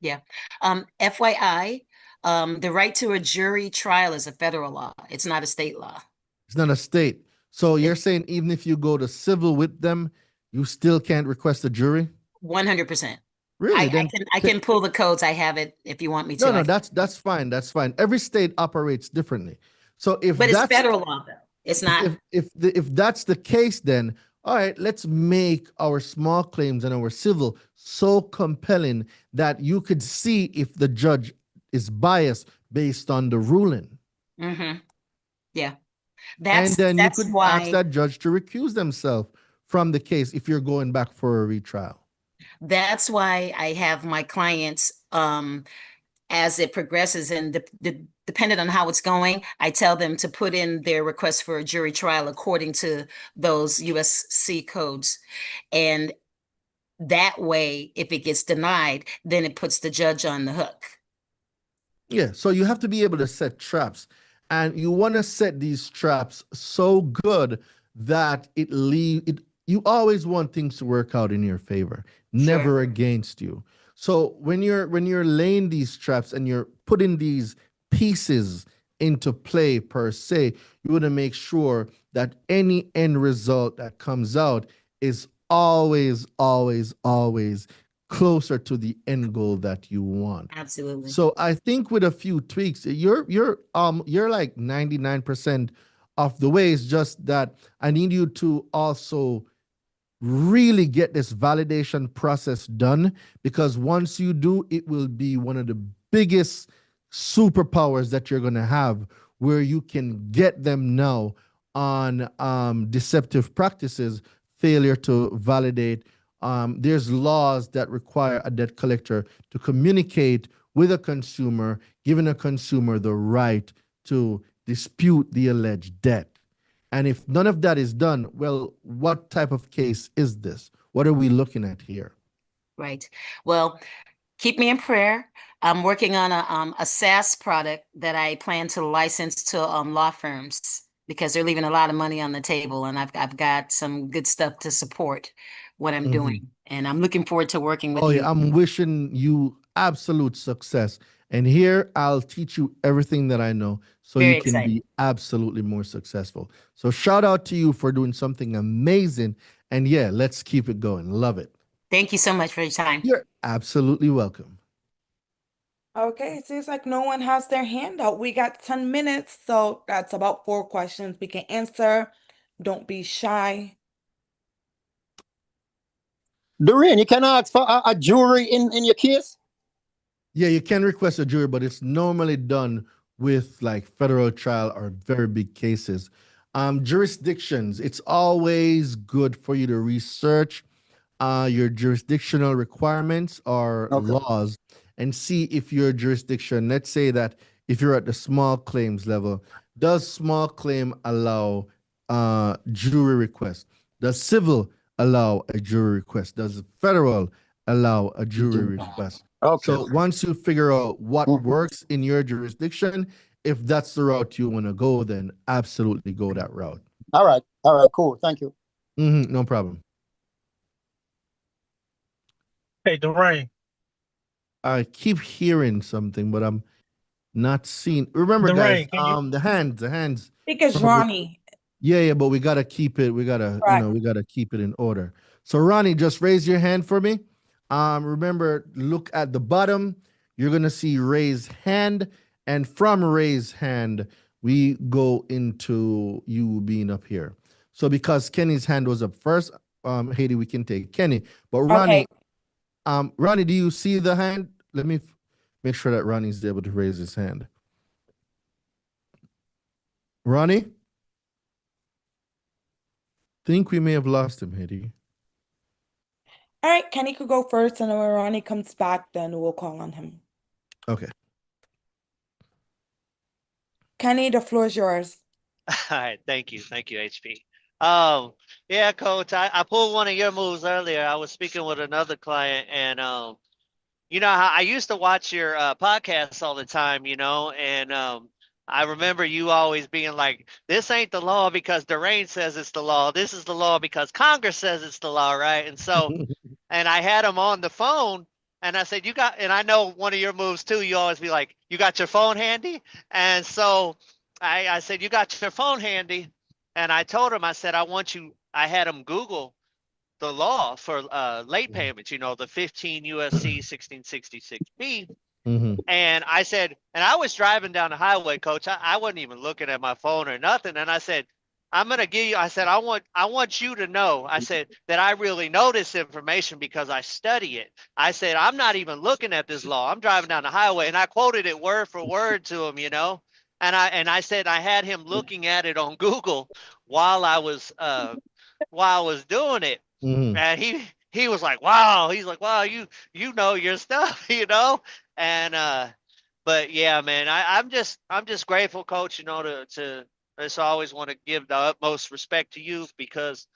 Yeah. FYI, the right to a jury trial is a federal law. It's not a state law. It's not a state. So you're saying even if you go to civil with them, you still can't request a jury? 100%. Really? I can pull the codes. I have it if you want me to. No, that's fine. That's fine. Every state operates differently. So but it's federal law though. It's not. If that's the case, then all right, let's make our small claims and our civil so compelling that you could see if the judge is biased based on the ruling. Yeah. And then you could why, ask that judge to recuse themselves from the case if you're going back for a retrial. That's why I have my clients as it progresses and depending on how it's going, I tell them to put in their request for a jury trial according to those USC codes. And that way, if it gets denied, then it puts the judge on the hook. Yeah, so you have to be able to set traps, and you want to set these traps so good that you always want things to work out in your favor, never Sure. against you. So when you're laying these traps and you're putting these pieces into play per se, you want to make sure that any end result that comes out is always, always, always closer to the end goal that you want. Absolutely. So I think with a few tweaks, you're like 99% of the way. It's just that I need you to also really get this validation process done, because once you do, it will be one of the biggest superpowers that you're going to have, where you can get them now on deceptive practices, failure to validate. There's laws that require a debt collector to communicate with a consumer, giving a consumer the right to dispute the alleged debt. And if none of that is done, well, what type of case is this? What are we looking at here? Right. Well, keep me in prayer. I'm working on a SaaS product that I plan to license to law firms because they're leaving a lot of money on the table, and I've got some good stuff to support what I'm doing. And I'm looking forward to working with Oh you. yeah, I'm wishing you absolute success. And here I'll teach you everything that I know so Very you can excited. be absolutely more successful. So shout out to you for doing something amazing. And yeah, let's keep it going. Love it. Thank you so much for your time. You're absolutely welcome. Okay, it seems like no one has their hand out. We got 10 minutes, so that's about 4 questions we can answer. Don't be shy. Doreen, you can ask for a jury in your case? Yeah, you can request a jury, but it's normally done with like federal trial or very big cases. Jurisdictions, it's always good for you to research your jurisdictional requirements or Okay. laws and see if your jurisdiction, let's say that if you're at the small claims level, does small claim allow jury request? Does civil allow a jury request? Does federal allow a jury request? Okay. So once you figure out what works in your jurisdiction, if that's the route you want to go, then absolutely go that route. All right. All right. Cool. Thank you. No problem. Hey, Doreen. I keep hearing something, but I'm not seeing. Remember, guys, Doreen, can you? the hands. Because Probably, Ronnie, yeah, but we gotta keep it. We gotta, right. we gotta keep it in order. So, Ronnie, just raise your hand for me. Remember, look at the bottom. You're gonna see raise hand, and from raise hand, we go into you being up here. So, because Kenny's hand was up first, Haiti, we can take Kenny. But Ronnie, Okay. Ronnie, do you see the hand? Let me make sure that Ronnie's able to raise his hand. Ronnie? Think we may have lost him, Haiti. All right, Kenny could go first, and then when Ronnie comes back, then we'll call on him. Okay. Kenny, the floor is yours. All right, thank you, HP. Yeah, Coach, I pulled one of your moves earlier. I was speaking with another client, and you know how I used to watch your podcasts all the time, and I remember you always being like, "This ain't the law because Durain says it's the law. This is the law because Congress says it's the law, right?" And so, and I had him on the phone, and I said, and I know one of your moves too. You always be like, "You got your phone handy?" And so I said, "You got your phone handy?" And I told him, I said, I had him Google the law for late payments, the 15 USC 1666B. And I said, and I was driving down the highway, Coach. I wasn't even looking at my phone or nothing. And I said, I'm gonna give you. I said, I want you to know. I said that I really know this information because I study it. I said, I'm not even looking at this law. I'm driving down the highway, and I quoted it word for word to him, And I said I had him looking at it on Google while I was doing it. And he was like, wow. He's like, wow, you know your stuff, And But yeah, man, I'm just grateful, coach, to I just always want to give the utmost respect to you because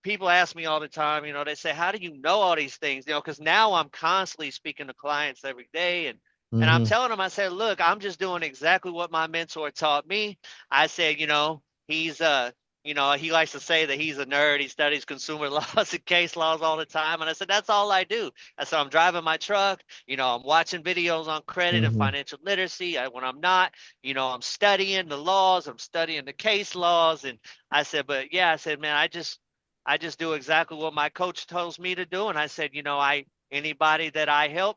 people ask me all the time, they say, how do you know all these things? Because now I'm constantly speaking to clients every day, and I'm telling them, I said, look, I'm just doing exactly what my mentor taught me. I said, he's he likes to say that he's a nerd. He studies consumer laws and case laws all the time. And I said, that's all I do. I said, I'm driving my truck, I'm watching videos on credit and financial literacy. When I'm not, I'm studying the laws, I'm studying the case laws. And I said, but yeah, I said, man, I just do exactly what my coach tells me to do. And I said, anybody that I help,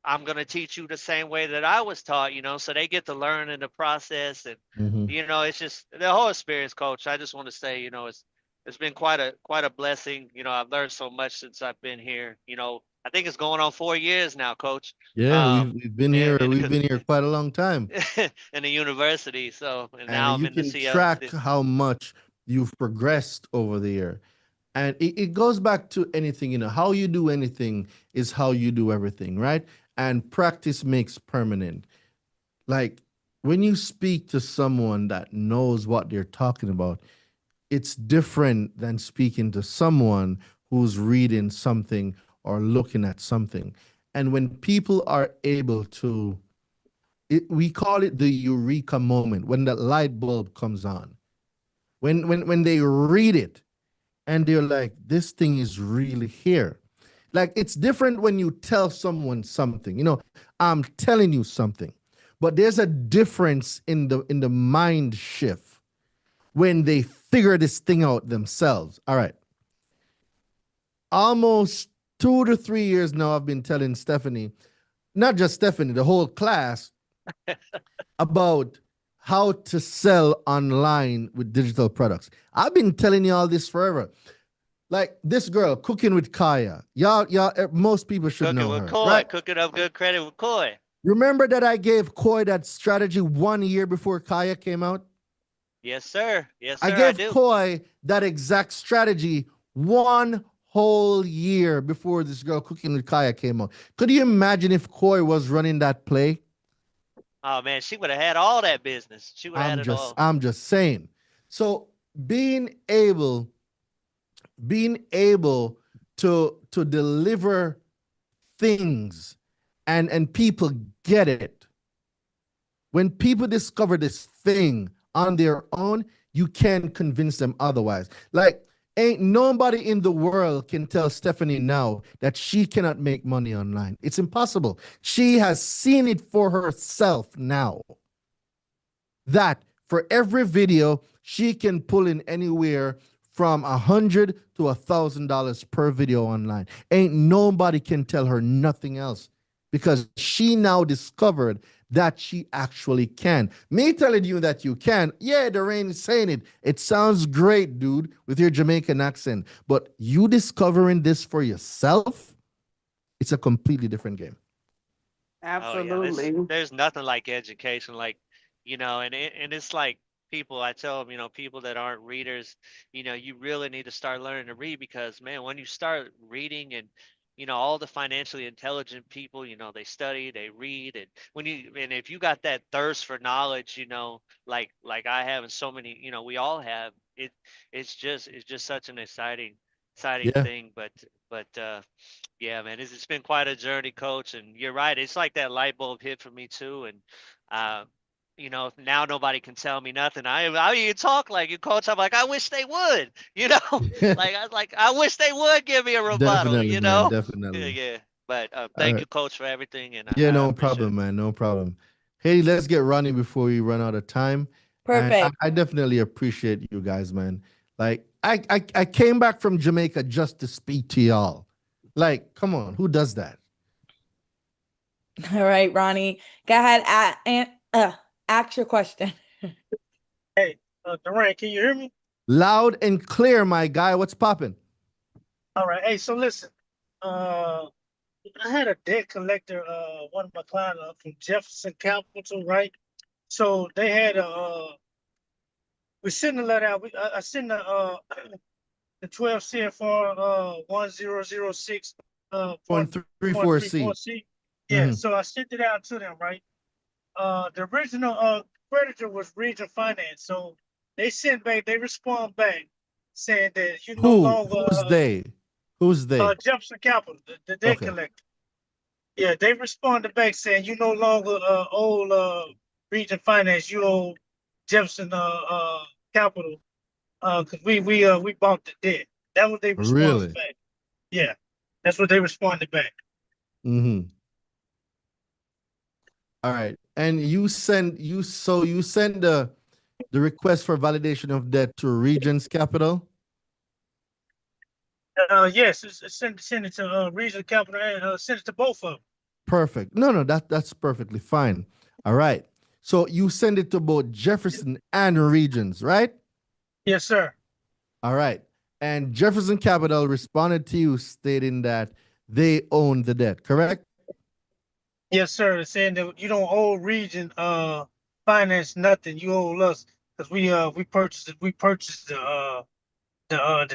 I'm going to teach you the same way that I was taught, so they get to learn in the process. And, it's just the whole experience, coach. I just want to say, it's been quite a blessing. I've learned so much since I've been here. I think it's going on 4 years now, coach. Yeah, we've been here. We've been here quite a long time. In the university. So, and And now I'm you in the can CL. track how much you've progressed over the year. And it goes back to anything, how you do anything is how you do everything, right? And practice makes permanent. Like when you speak to someone that knows what they're talking about, it's different than speaking to someone who's reading something or looking at something. And when people are able to, we call it the eureka moment, when that light bulb comes on. When they read it and they're like, this thing is really here. Like it's different when you tell someone something, I'm telling you something. But there's a difference in the mind shift when they figure this thing out themselves. All right. Almost 2 to 3 years now, I've been telling Stephanie, not just Stephanie, the whole class, about how to sell online with digital products. I've been telling you all this forever. Like this girl, Cooking with Kaya. Y'all, most people should Cooking know with her, Coy, right? cooking up good credit with Coy. Remember that I gave Coy that strategy 1 year before Kaya came out? Yes, sir. Yes, sir. I I gave do. Coy that exact strategy 1 whole year before this girl Cooking with Kaya came out. Could you imagine if Coy was running that play? Oh man, she would have had all that business. She would have had it all. I'm just saying. So being able to deliver things and people get it. When people discover this thing on their own, you can't convince them otherwise. Like, ain't nobody in the world can tell Stephanie now that she cannot make money online. It's impossible. She has seen it for herself now. That for every video, she can pull in anywhere from $100 to $1,000 per video online. Ain't nobody can tell her nothing else because she now discovered that she actually can. Me telling you that you can, yeah, Doreen is saying it. It sounds great, dude, with your Jamaican accent. But you discovering this for yourself, it's a completely different game. Oh yeah, Absolutely. there's nothing like education, like and it's like people. I tell them, people that aren't readers, you really need to start learning to read because man, when you start reading and all the financially intelligent people, they study, they read, and if you got that thirst for knowledge, like I have and so many, we all have it. It's just such an exciting Yeah. thing, but yeah, man, it's been quite a journey, coach. And you're right. It's like that light bulb hit for me too. And, uh, now nobody can tell me nothing. I even talk like you, coach. I'm like, I wish they would, I wish they would give me a rebuttal, Definitely, man. Yeah, Definitely. yeah. But All thank right. you, coach, for everything. And Yeah, I no appreciate problem, it. man. No problem. Hey, let's get running before we run out of time. And I, Perfect. I definitely appreciate you guys, man. Like I came back from Jamaica just to speak to y'all. Like, come on, who does that? All right, Ronnie. Go ahead and ask your question. Hey, Duran, can you hear me? Loud and clear, my guy. What's popping? All right. Hey, so listen. Uh, I had a debt collector. One of my clients from Jefferson Capital, right? So they had we sent a letter out. I sent the 12 CFR 1006 Point point three point four three four C. C. Yeah, Mhm. so I sent it out to them, right? The original creditor was Region Finance, so they respond back saying that you no Who? longer Who's they? Who's they? Jefferson Capital, the debt Okay. collector. Yeah, they responded back saying you no longer owe Region Finance, you owe Jefferson Capital because we bought the debt. That was they responded Really? back. Yeah, that's what they responded back. Mm-hmm. All right. And you send the request for validation of debt to Regions Capital? Yes, send it to Region Capital and send it to both of them. Perfect. No, that's perfectly fine. All right. So you send it to both Jefferson and Regions, right? Yes, sir. All right. And Jefferson Capital responded to you stating that they own the debt, correct? Yes, sir. It's saying that you don't owe Region Finance nothing. You owe us because we purchased the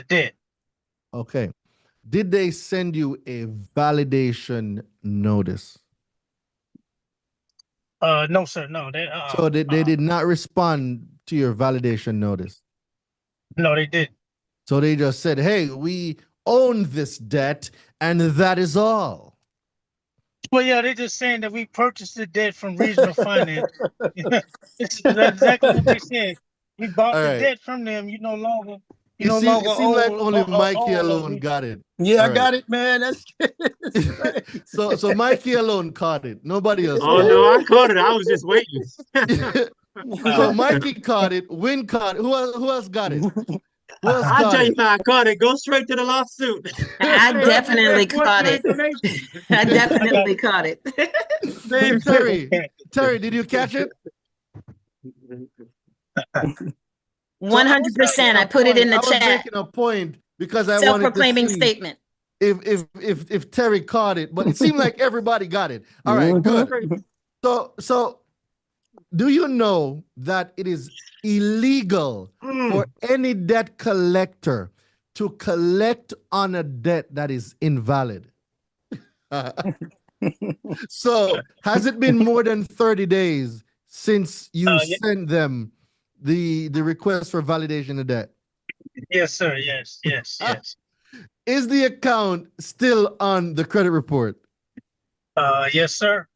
debt. Okay. Did they send you a validation notice? No, sir. No, So they did not respond to your validation notice. no, they didn't. So they just said, hey, we own this debt, and that is all. Well, yeah, they're just saying that we purchased the debt from Regional Finance. That's exactly what they said. We bought All the right. debt from them. You It no seemed longer it seemed like only Mikey owe alone Region. got it. Yeah, I All right. got it, man. That's crazy. So Mikey alone caught it. Nobody else Oh caught no, it. I caught it. I was just waiting. So Mikey caught it. Win caught it. Who else got it? Who else I'll got tell you it? how I caught it. Go straight to the lawsuit. I Straight up and definitely report caught your it. information. I I got definitely it. caught it. Same thing. Terry, did you catch it? 100%. I put it in the I was chat. making a point because I wanted to Self-proclaiming see statement. if Terry caught it, but it seemed like everybody got it. All right, good. So do you know that it is illegal for any debt collector to collect on a debt that is invalid? So has it been more than 30 days since you Yeah, sent them the request for validation of debt? yes, sir. Yes. Is the account still on the credit report? Yes, sir.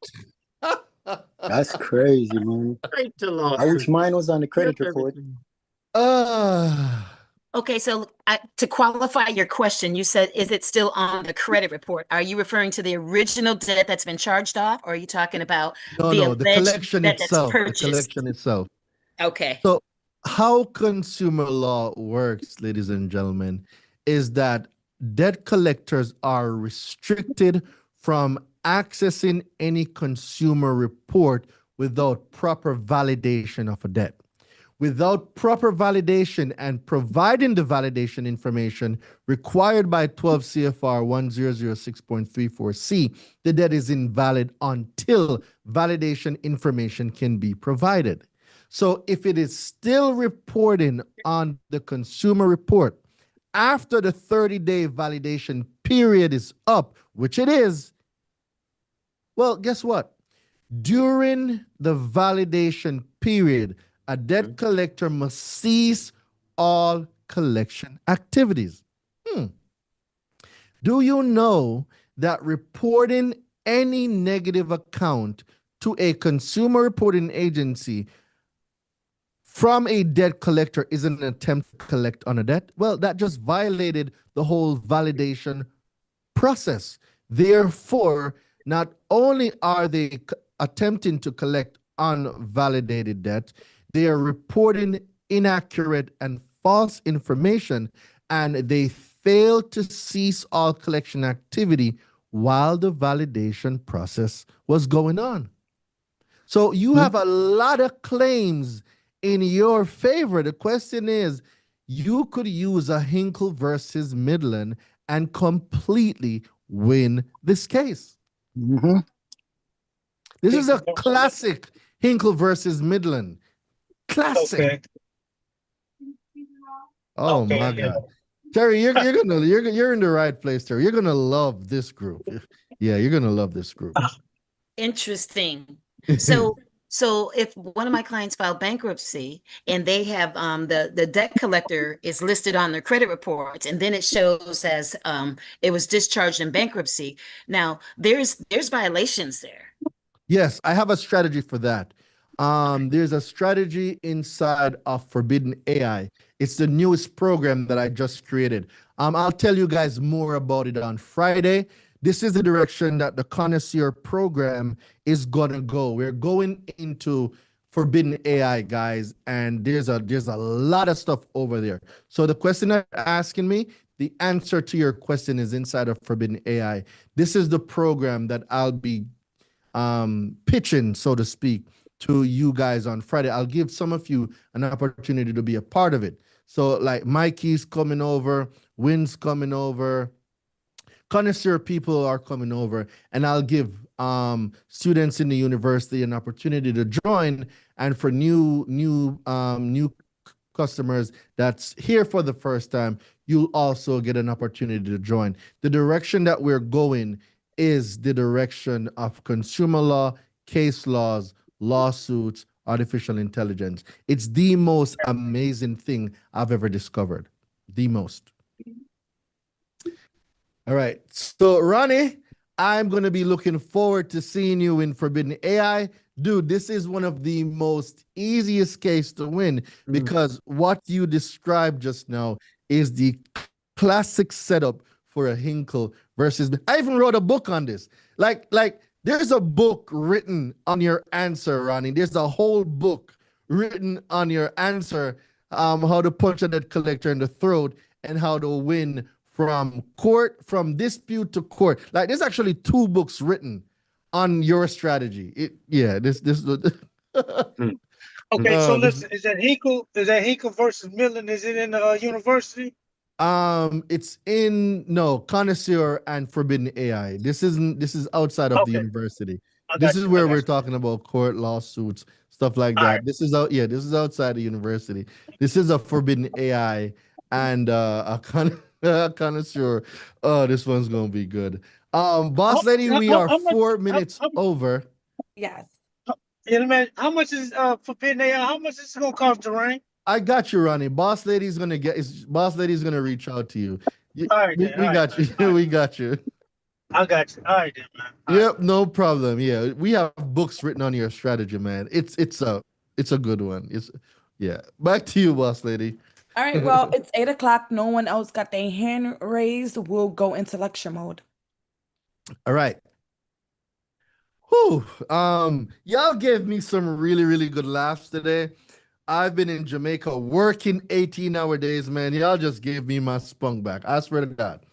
That's crazy, man. Straight to I wish lawsuit. mine was on the credit Yep, report. everything. Okay, so to qualify your question, you said, is it still on the credit report? Are you referring to the original debt that's been charged off, or are you talking about the the alleged collection debt that's itself. The purchased? collection itself. Okay. So, how consumer law works, ladies and gentlemen, is that debt collectors are restricted from accessing any consumer report without proper validation of a debt. Without proper validation and providing the validation information required by 12 CFR 1006.34C, the debt is invalid until validation information can be provided. So if it is still reporting on the consumer report after the 30-day validation period is up, which it is, well, guess what? During the validation period, a debt collector must cease all collection activities. Do you know that reporting any negative account to a consumer reporting agency from a debt collector is an attempt to collect on a debt? Well, that just violated the whole validation process. Therefore, not only are they attempting to collect unvalidated debt, they are reporting inaccurate and false information, and they fail to cease all collection activity while the validation process was going on. So you have a lot of claims in your favor. The question is, you could use a Hinkle versus Midland and completely win this case. Mm-hmm. This is a classic Hinkle versus Midland. Classic. Okay. Oh Okay, my yeah. God. Terry, you're in the right place, Terry. You're gonna love this group. Yeah, you're gonna love this group. Interesting. So, so if one of my clients filed bankruptcy and they have the debt collector is listed on their credit reports, and then it shows as it was discharged in bankruptcy. Now there's violations there. Yes, I have a strategy for that. There's a strategy inside of Forbidden AI. It's the newest program that I just created. I'll tell you guys more about it on Friday. This is the direction that the Connoisseur program is gonna go. We're going into Forbidden AI, guys, and there's a lot of stuff over there. So the question that you're asking me, the answer to your question is inside of Forbidden AI. This is the program that I'll be pitching, so to speak, to you guys on Friday. I'll give some of you an opportunity to be a part of it. So, like Mikey's coming over, Wynn's coming over, connoisseur people are coming over, and I'll give students in the university an opportunity to join. And for new customers that's here for the first time, you'll also get an opportunity to join. The direction that we're going is the direction of consumer law, case laws, lawsuits, artificial intelligence. It's the most amazing thing I've ever discovered. The most. All right. So, Ronnie, I'm going to be looking forward to seeing you in Forbidden AI. Dude, this is one of the most easiest case to win because what you described just now is the classic setup for a Hinkle versus. I even wrote a book on this. Like there's a book written on your answer, Ronnie. There's a whole book written on your answer, how to punch a debt collector in the throat and how to win from dispute to court. Like there's actually 2 books written on your strategy. This Okay, so this listen, is that Hinkle versus Millen? Is it in the university? it's in no Connoisseur and Forbidden AI. This is outside of the Okay, university. I This got is you. I where got we're you. talking about court lawsuits, stuff like All right. that. This is outside the university. This is a Forbidden AI and a Connoisseur. Oh, this one's gonna be good. Boss lady, we are How much? 4 minutes over. Yes. Man, how much is for Pin AI? How much is it gonna cost, Terrain? I got you, Ronnie. Boss lady's gonna reach out to you. All right then. All We right, got man. you. All right. We got you. I got you. All right then, man. All right. Yep, no problem. Yeah, we have books written on your strategy, man. It's a good one. It's yeah. Back to you, boss lady. All right, well, it's 8 o'clock. No one else got their hand raised. We'll go into lecture mode. All right. Whew. Y'all gave me some really good laughs today. I've been in Jamaica working 18-hour days, man. Y'all just gave me my spunk back. I swear to God.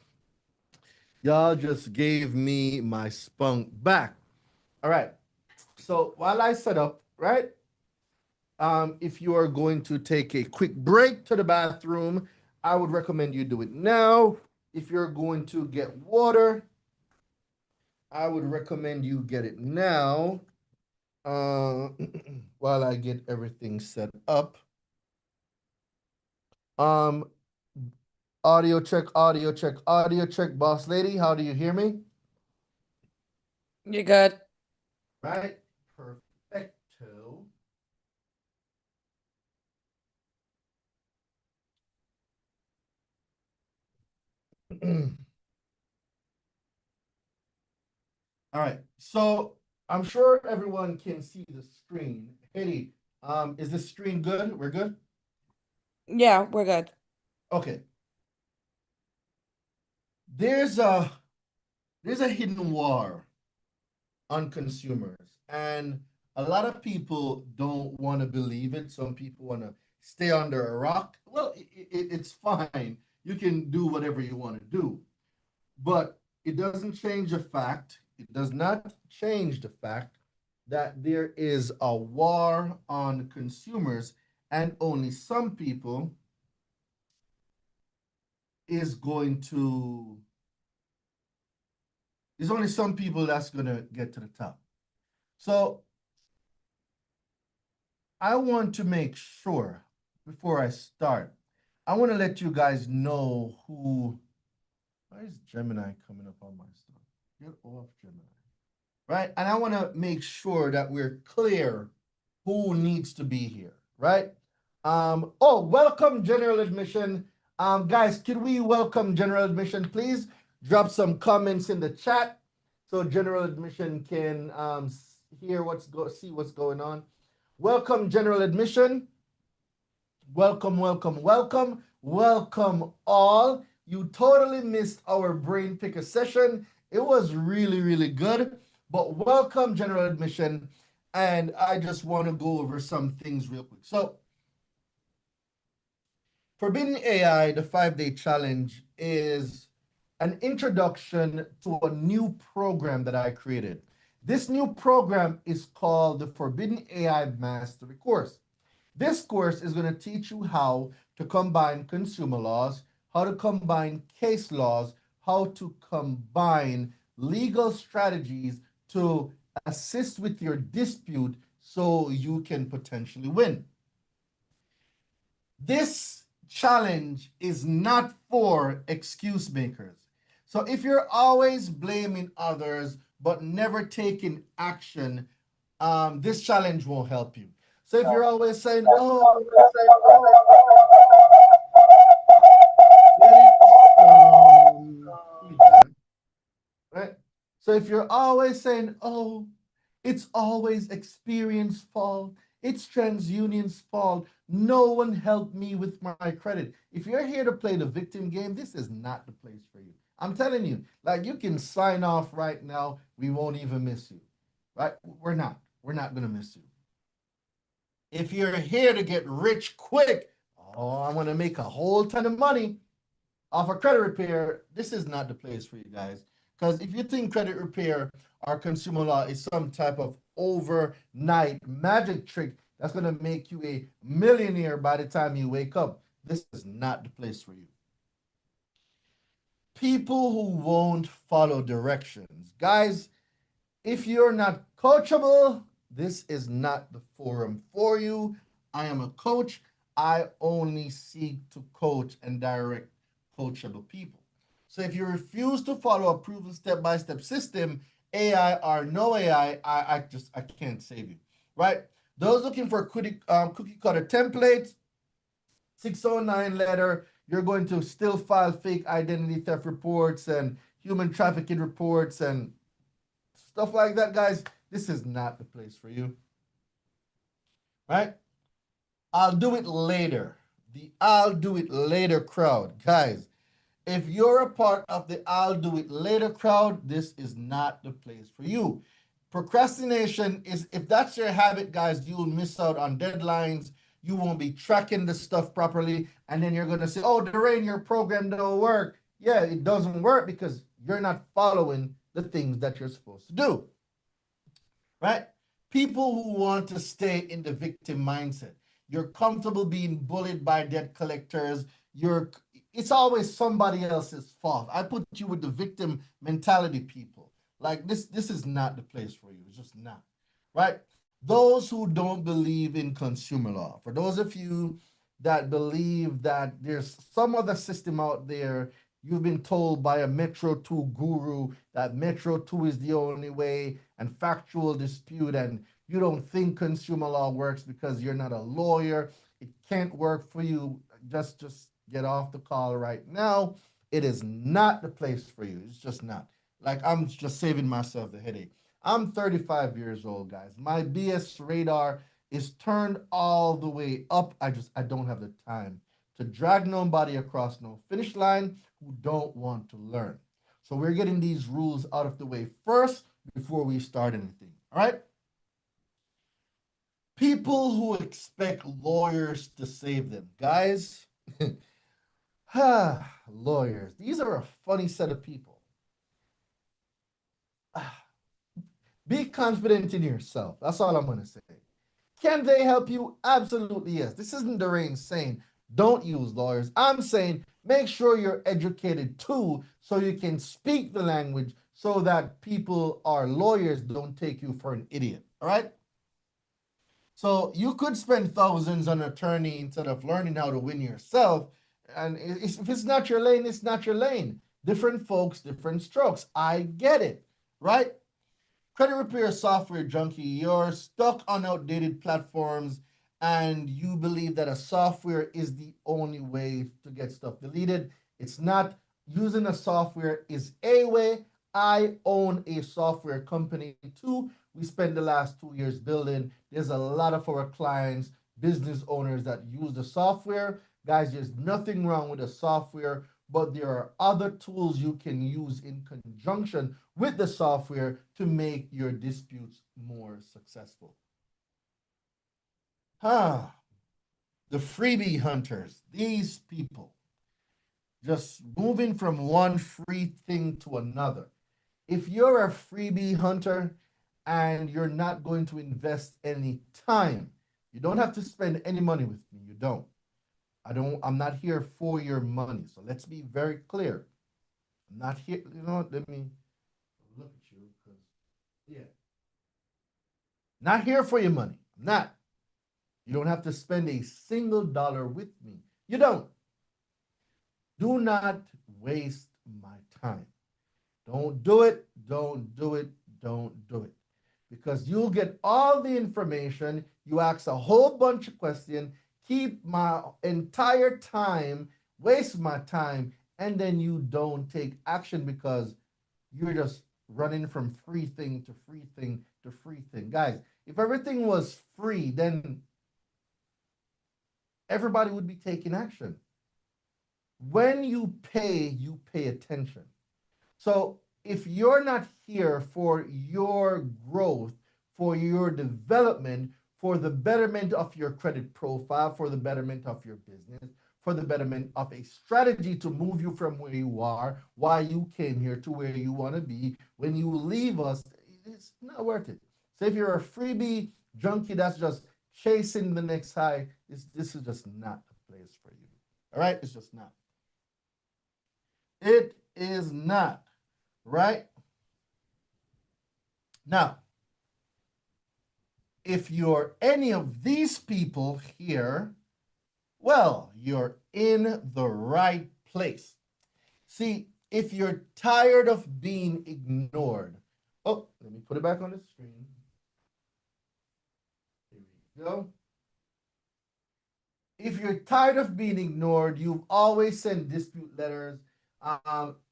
Y'all just gave me my spunk back. All right. So while I set up, right? If you are going to take a quick break to the bathroom, I would recommend you do it now. If you're going to get water, I would recommend you get it now. Uh, while I get everything set up. Um, audio check, audio check, audio check. Boss lady, how do you hear me? You're good. Right, perfecto. All right, so I'm sure everyone can see the screen. Haiti, is the screen good? We're good? Yeah, we're good. Okay. There's a hidden war on consumers, and a lot of people don't want to believe it. Some people want to stay under a rock. Well, it's fine. You can do whatever you want to do, but it doesn't change the fact. It does not change the fact that there is a war on consumers, and only some people is going to. There's only some people that's gonna get to the top. So I want to make sure before I start, I want to let you guys know who. Why is Gemini coming up on my stuff? Get off Gemini. right? And I want to make sure that we're clear who needs to be here, right? Oh, welcome general admission. Guys, could we welcome general admission, please? Drop some comments in the chat so general admission can hear see what's going on. Welcome general admission. Welcome, welcome, welcome, welcome all. You totally missed our brain picker session. It was really, really good. But welcome, general admission. And I just want to go over some things real quick. So, Forbidden AI, the 5-day challenge, is an introduction to a new program that I created. This new program is called the Forbidden AI Mastery Course. This course is going to teach you how to combine consumer laws, how to combine case laws, how to combine legal strategies to assist with your dispute so you can potentially win. This challenge is not for excuse makers. So if you're always blaming others but never taking action, this challenge won't help you. So if you're always saying, oh, right? So if you're always saying, oh, it's always Experian's fault, it's TransUnion's fault, no one helped me with my credit. If you're here to play the victim game, this is not the place for you. I'm telling you, like you can sign off right now, we won't even miss you, right? We're not gonna miss you. If you're here to get rich quick, oh, I want to make a whole ton of money off of credit repair, this is not the place for you guys. Because if you think credit repair or consumer law is some type of overnight magic trick that's going to make you a millionaire by the time you wake up, this is not the place for you. People who won't follow directions. Guys, if you're not coachable, this is not the forum for you. I am a coach. I only seek to coach and direct coachable people. So if you refuse to follow a proven step-by-step system, AI or no AI, I can't save you, right? Those looking for cookie cutter templates, 609 letter, you're going to still file fake identity theft reports and human trafficking reports and stuff like that, guys. This is not the place for you, right? I'll do it later. The I'll do it later crowd, guys. If you're a part of the I'll do it later crowd, this is not the place for you. Procrastination is, if that's your habit, guys, you'll miss out on deadlines. You won't be tracking the stuff properly. And then you're going to say, oh, Darain, your program don't work. Yeah, it doesn't work because you're not following the things that you're supposed to do, right? People who want to stay in the victim mindset. You're comfortable being bullied by debt collectors. It's always somebody else's fault. I put you with the victim mentality people. Like this is not the place for you. It's just not, right? Those who don't believe in consumer law. For those of you that believe that there's some other system out there, you've been told by a Metro 2 guru that Metro 2 is the only way and factual dispute, and you don't think consumer law works because you're not a lawyer. It can't work for you. Just get off the call right now. It is not the place for you. It's just not. Like I'm just saving myself the headache. I'm 35 years old, guys. My BS radar is turned all the way up. I don't have the time to drag nobody across no finish line who don't want to learn. So we're getting these rules out of the way first before we start anything. All right? People who expect lawyers to save them. Guys, lawyers. These are a funny set of people. Be confident in yourself. That's all I'm going to say. Can they help you? Absolutely, yes. This isn't Darain saying don't use lawyers. I'm saying make sure you're educated too so you can speak the language so that people or lawyers don't take you for an idiot. All right? So you could spend thousands on an attorney instead of learning how to win yourself. And if it's not your lane, it's not your lane. Different folks, different strokes. I get it, right? credit repair software junkie, you're stuck on outdated platforms and you believe that a software is the only way to get stuff deleted. It's not. Using a software is a way. I own a software company too. We spent the last 2 years building. There's a lot of our clients, business owners that use the software. Guys, there's nothing wrong with the software, but there are other tools you can use in conjunction with the software to make your disputes more successful. The freebie hunters, these people, just moving from one free thing to another. If you're a freebie hunter and you're not going to invest any time, you don't have to spend any money with me. You don't. I'm not here for your money. So let's be very clear. I'm not here, let me look at you because, yeah. Not here for your money. I'm not. You don't have to spend a single dollar with me. You don't. Do not waste my time. Don't do it. Don't do it. Don't do it. Because you'll get all the information. You ask a whole bunch of questions, keep my entire time, waste my time, and then you don't take action because you're just running from free thing to free thing to free thing. Guys, if everything was free, then everybody would be taking action. When you pay attention. So if you're not here for your growth, for your development, for the betterment of your credit profile, for the betterment of your business, for the betterment of a strategy to move you from where you are, why you came here to where you want to be, when you leave us, it's not worth it. So if you're a freebie junkie that's just chasing the next high, this is just not the place for you. All right? It's just not. It is not. Right? Now, if you're any of these people here, well, you're in the right place. See, if you're tired of being ignored, oh, let me put it back on the screen. Here we go. If you're tired of being ignored, you've always sent dispute letters,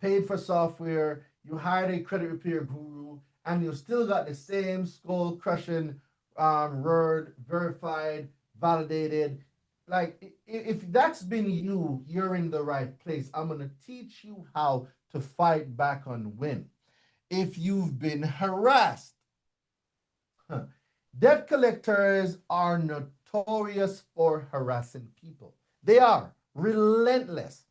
paid for software, you hired a credit repair guru, and you still got the same skull crushing word verified, validated. Like, if that's been you, you're in the right place. I'm going to teach you how to fight back and win. If you've been harassed, debt collectors are notorious for harassing people. They are relentless.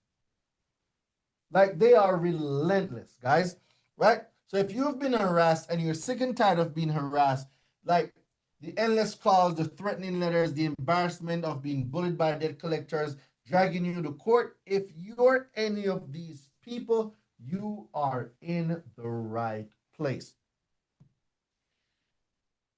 Like, they are relentless, guys, right? So if you've been harassed and you're sick and tired of being harassed, like the endless calls, the threatening letters, the embarrassment of being bullied by debt collectors, dragging you to court, if you're any of these people, you are in the right place.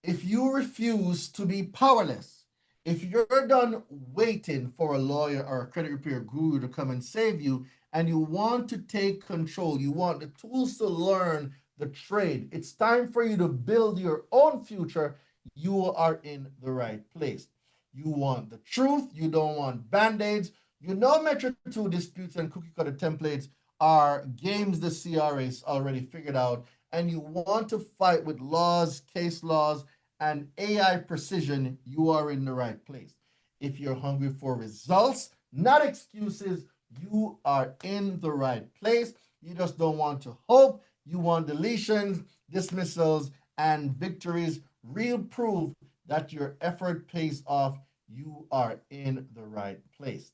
If you refuse to be powerless, if you're done waiting for a lawyer or a credit repair guru to come and save you, and you want to take control, you want the tools to learn the trade, it's time for you to build your own future, you are in the right place. You want the truth, you don't want band-aids. You know Metro 2 disputes and cookie cutter templates are games the CRA's already figured out, and you want to fight with laws, case laws, and AI precision, you are in the right place. If you're hungry for results, not excuses, you are in the right place. You just don't want to hope. You want deletions, dismissals, and victories. Real proof that your effort pays off. You are in the right place.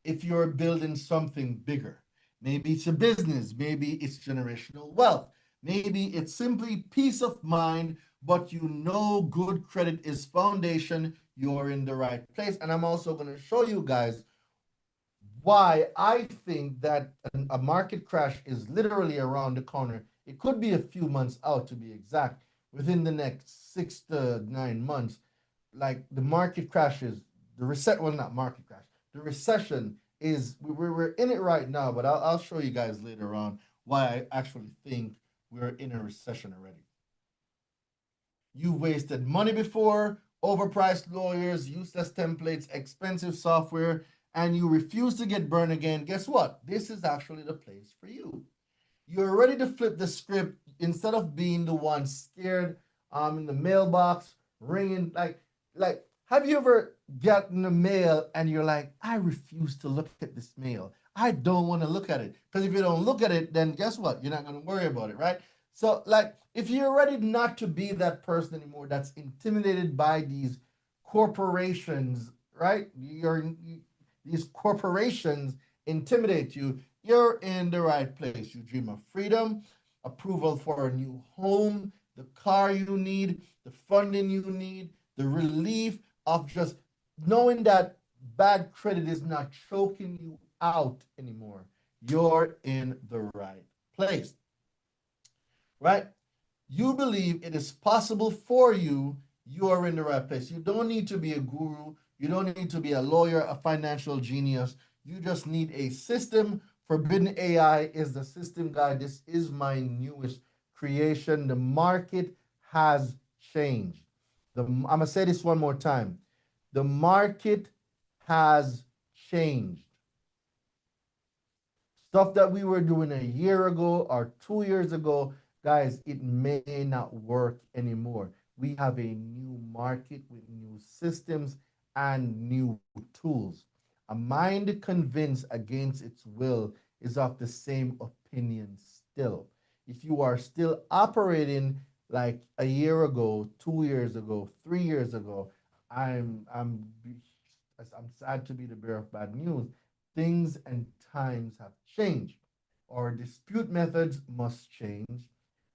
If you're building something bigger, maybe it's a business, maybe it's generational wealth, maybe it's simply peace of mind, but you know good credit is foundation, you're in the right place. And I'm also going to show you guys why I think that a market crash is literally around the corner. It could be a few months out, to be exact, within the next 6 to 9 months. Like the market crashes, well, not market crash, the recession is, we're in it right now, but I'll show you guys later on why I actually think we're in a recession already. You've wasted money before, overpriced lawyers, useless templates, expensive software, and you refuse to get burned again. Guess what? This is actually the place for you. You're ready to flip the script instead of being the one scared in the mailbox, ringing like have you ever gotten a mail and you're like, I refuse to look at this mail. I don't want to look at it. Because if you don't look at it, then guess what? You're not going to worry about it, right? So, like, if you're ready not to be that person anymore that's intimidated by these corporations, right? These corporations intimidate you, you're in the right place. You dream of freedom, approval for a new home, the car you need, the funding you need, the relief of just knowing that bad credit is not choking you out anymore. You're in the right place, right? You believe it is possible for you, you are in the right place. You don't need to be a guru. You don't need to be a lawyer, a financial genius. You just need a system. Forbidden AI is the system guide. This is my newest creation. The market has changed. I'm going to say this one more time. The market has changed. Stuff that we were doing a year ago or 2 years ago, guys, it may not work anymore. We have a new market with new systems and new tools. A mind convinced against its will is of the same opinion still. If you are still operating like a year ago, 2 years ago, 3 years ago, I'm sad to be the bearer of bad news. Things and times have changed. Our dispute methods must change.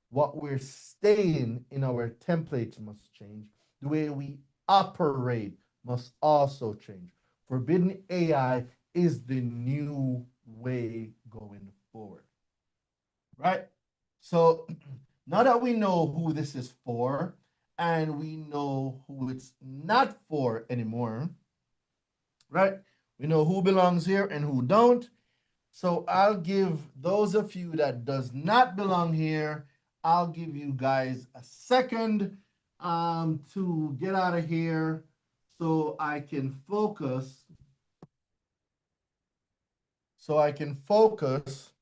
What we're staying in our templates must change. The way we operate must also change. Forbidden AI is the new way going forward. Right? So now that we know who this is for and we know who it's not for anymore, right? We know who belongs here and who don't. So I'll give those of you that does not belong here, I'll give you guys a second to get out of here so I can focus. So I can focus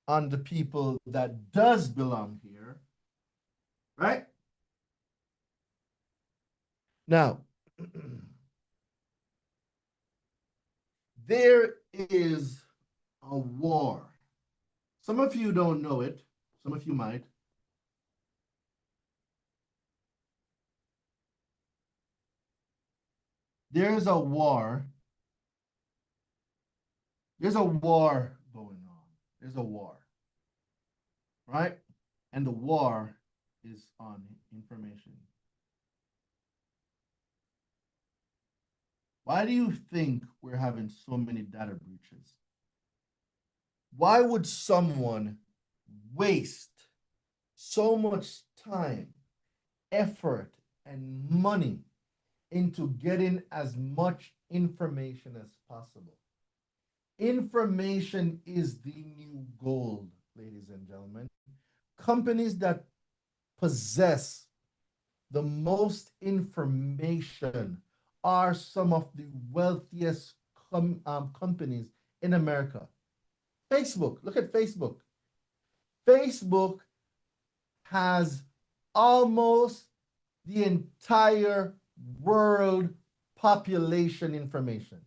on the people that does belong here, right? Now, there is a war. Some of you don't know it. Some of you might. There's a war. There's a war going on. There's a war, right? And the war is on information. Why do you think we're having so many data breaches? Why would someone waste so much time, effort, and money into getting as much information as possible? Information is the new gold, ladies and gentlemen. Companies that possess the most information are some of the wealthiest companies in America. Facebook, look at Facebook. Facebook has almost the entire world population information.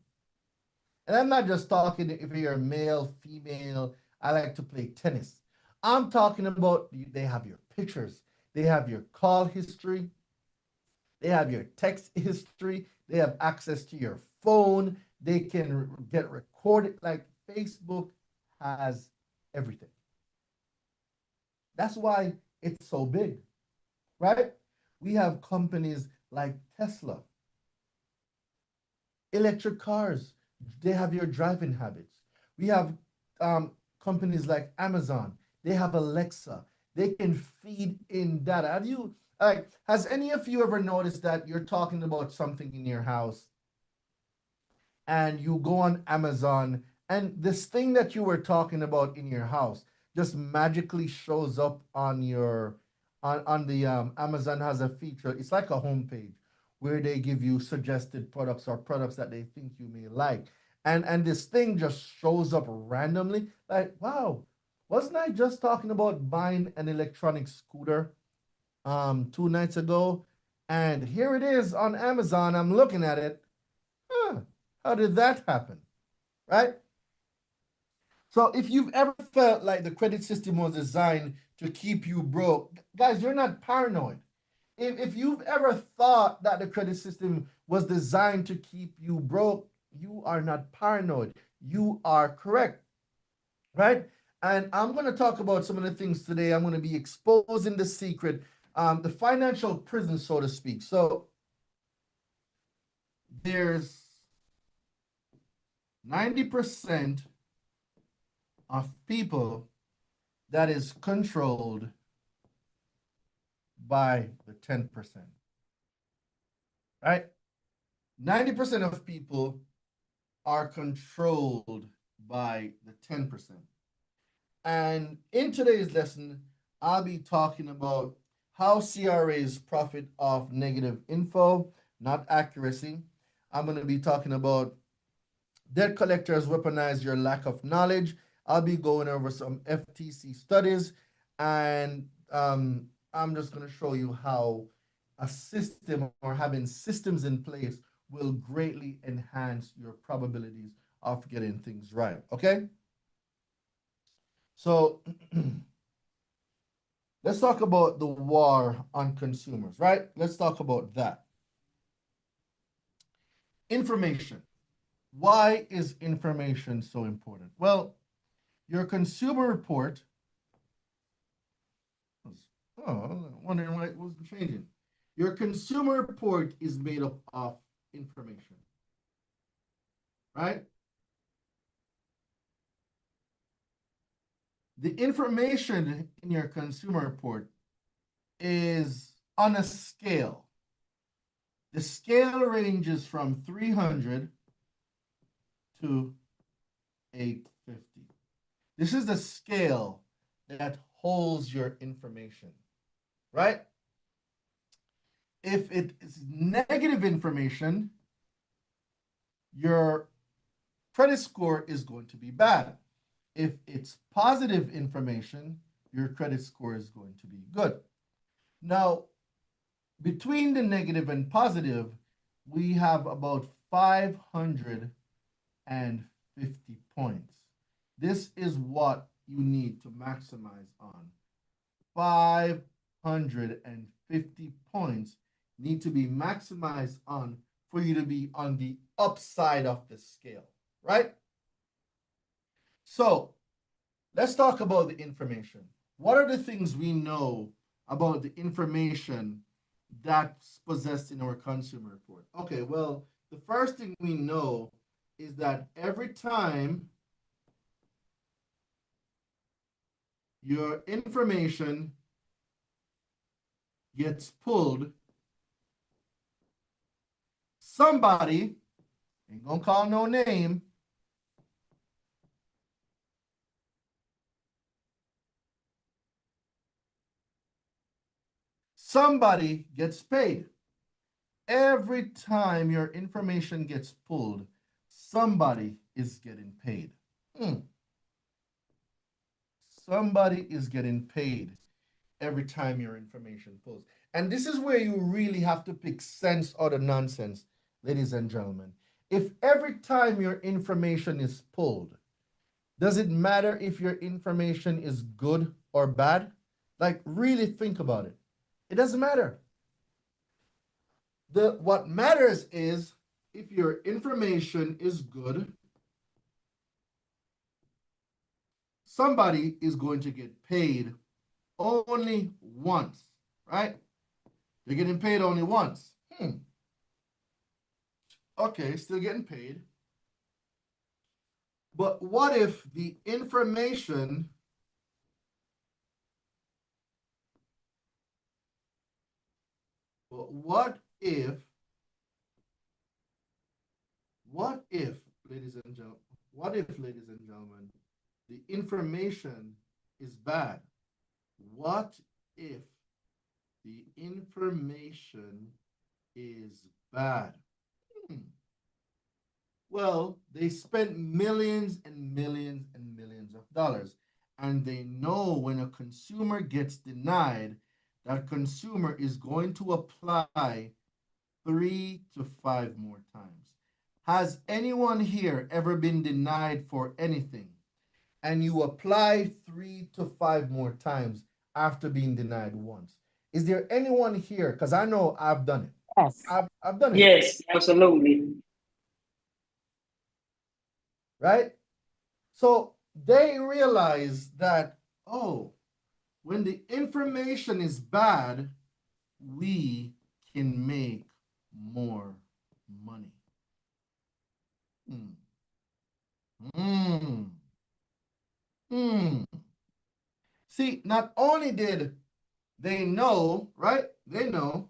And I'm not just talking if you're male, female, I like to play tennis. I'm talking about they have your pictures, they have your call history, they have your text history, they have access to your phone, they can get recorded. Like Facebook has everything. That's why it's so big, right? We have companies like Tesla, electric cars, they have your driving habits. We have companies like Amazon, they have Alexa, they can feed in data. Have you, like, has any of you ever noticed that you're talking about something in your house and you go on Amazon and this thing that you were talking about in your house just magically shows up on your on the Amazon has a feature. It's like a homepage where they give you suggested products or products that they think you may like. And this thing just shows up randomly. Like, wow, wasn't I just talking about buying an electronic scooter 2 nights ago? And here it is on Amazon. I'm looking at it. Huh, how did that happen? Right? So if you've ever felt like the credit system was designed to keep you broke, guys, you're not paranoid. If you've ever thought that the credit system was designed to keep you broke, you are not paranoid. You are correct, right? And I'm going to talk about some of the things today. I'm going to be exposing the secret, the financial prison, so to speak. So there's 90% of people that is controlled by the 10%, right? 90% of people are controlled by the 10%. And in today's lesson, I'll be talking about how CRAs profit off negative info, not accuracy. I'm going to be talking about debt collectors weaponize your lack of knowledge. I'll be going over some FTC studies, and I'm just going to show you how a system or having systems in place will greatly enhance your probabilities of getting things right. Okay? So let's talk about the war on consumers, right? Let's talk about that. Information. Why is information so important? Well, your consumer report. Oh, I'm wondering why it wasn't changing. Your consumer report is made up of information, right? The information in your consumer report is on a scale. The scale ranges from 300 to 850. This is the scale that holds your information, right? If it is negative information, your credit score is going to be bad. If it's positive information, your credit score is going to be good. Now, between the negative and positive, we have about 550 points. This is what you need to maximize on. 550 points need to be maximized on for you to be on the upside of the scale, right? So let's talk about the information. What are the things we know about the information that's possessed in our consumer report? Okay, well, the first thing we know is that every time your information gets pulled, somebody, ain't gonna call no name, somebody gets paid. Every time your information gets pulled, somebody is getting paid. Somebody is getting paid every time your information pulls. And this is where you really have to pick sense out of nonsense, ladies and gentlemen. If every time your information is pulled, does it matter if your information is good or bad? Like, really think about it. It doesn't matter. What matters is if your information is good, somebody is going to get paid only once, right? They're getting paid only once. Okay, still getting paid. But what if the information what if, ladies and gentlemen, the information is bad? What if the information is bad? Hmm. Well, they spent millions and millions and millions of dollars. And they know when a consumer gets denied, that consumer is going to apply 3 to 5 more times. Has anyone here ever been denied for anything and you apply 3 to 5 more times after being denied once? Is there anyone here? Because I know I've done it. Yes. I've done it, Yes, absolutely. right? So they realize that, oh, when the information is bad, we can make more money. Hmm. Hmm. Hmm. See, not only did they know, right? They know.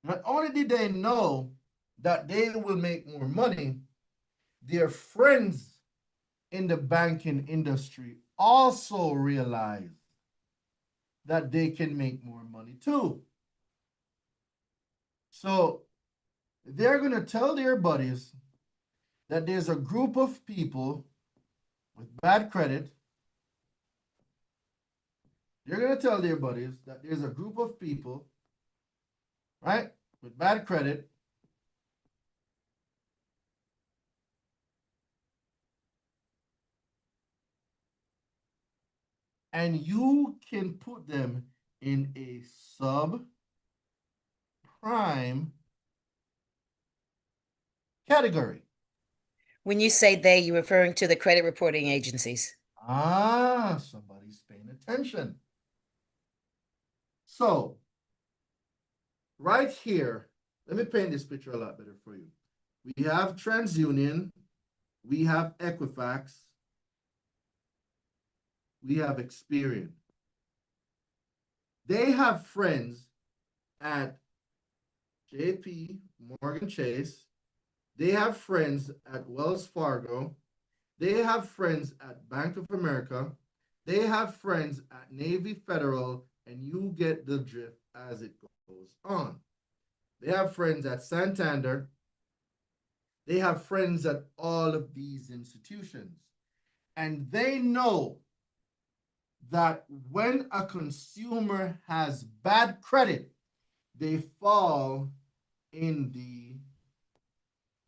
Not only did they know that they will make more money, their friends in the banking industry also realize that they can make more money too. So they're going to tell their buddies that there's a group of people with bad credit. They're going to tell their buddies that there's a group of people, right, with bad credit. And you can put them in a subprime category. When you say they, you're referring to the credit reporting agencies. Ah, somebody's paying attention. So, right here, let me paint this picture a lot better for you. We have TransUnion, we have Equifax, we have Experian. They have friends at JP Morgan Chase. They have friends at Wells Fargo. They have friends at Bank of America. They have friends at Navy Federal, and you get the drift as it goes on. They have friends at Santander. They have friends at all of these institutions. And they know that when a consumer has bad credit, they fall in the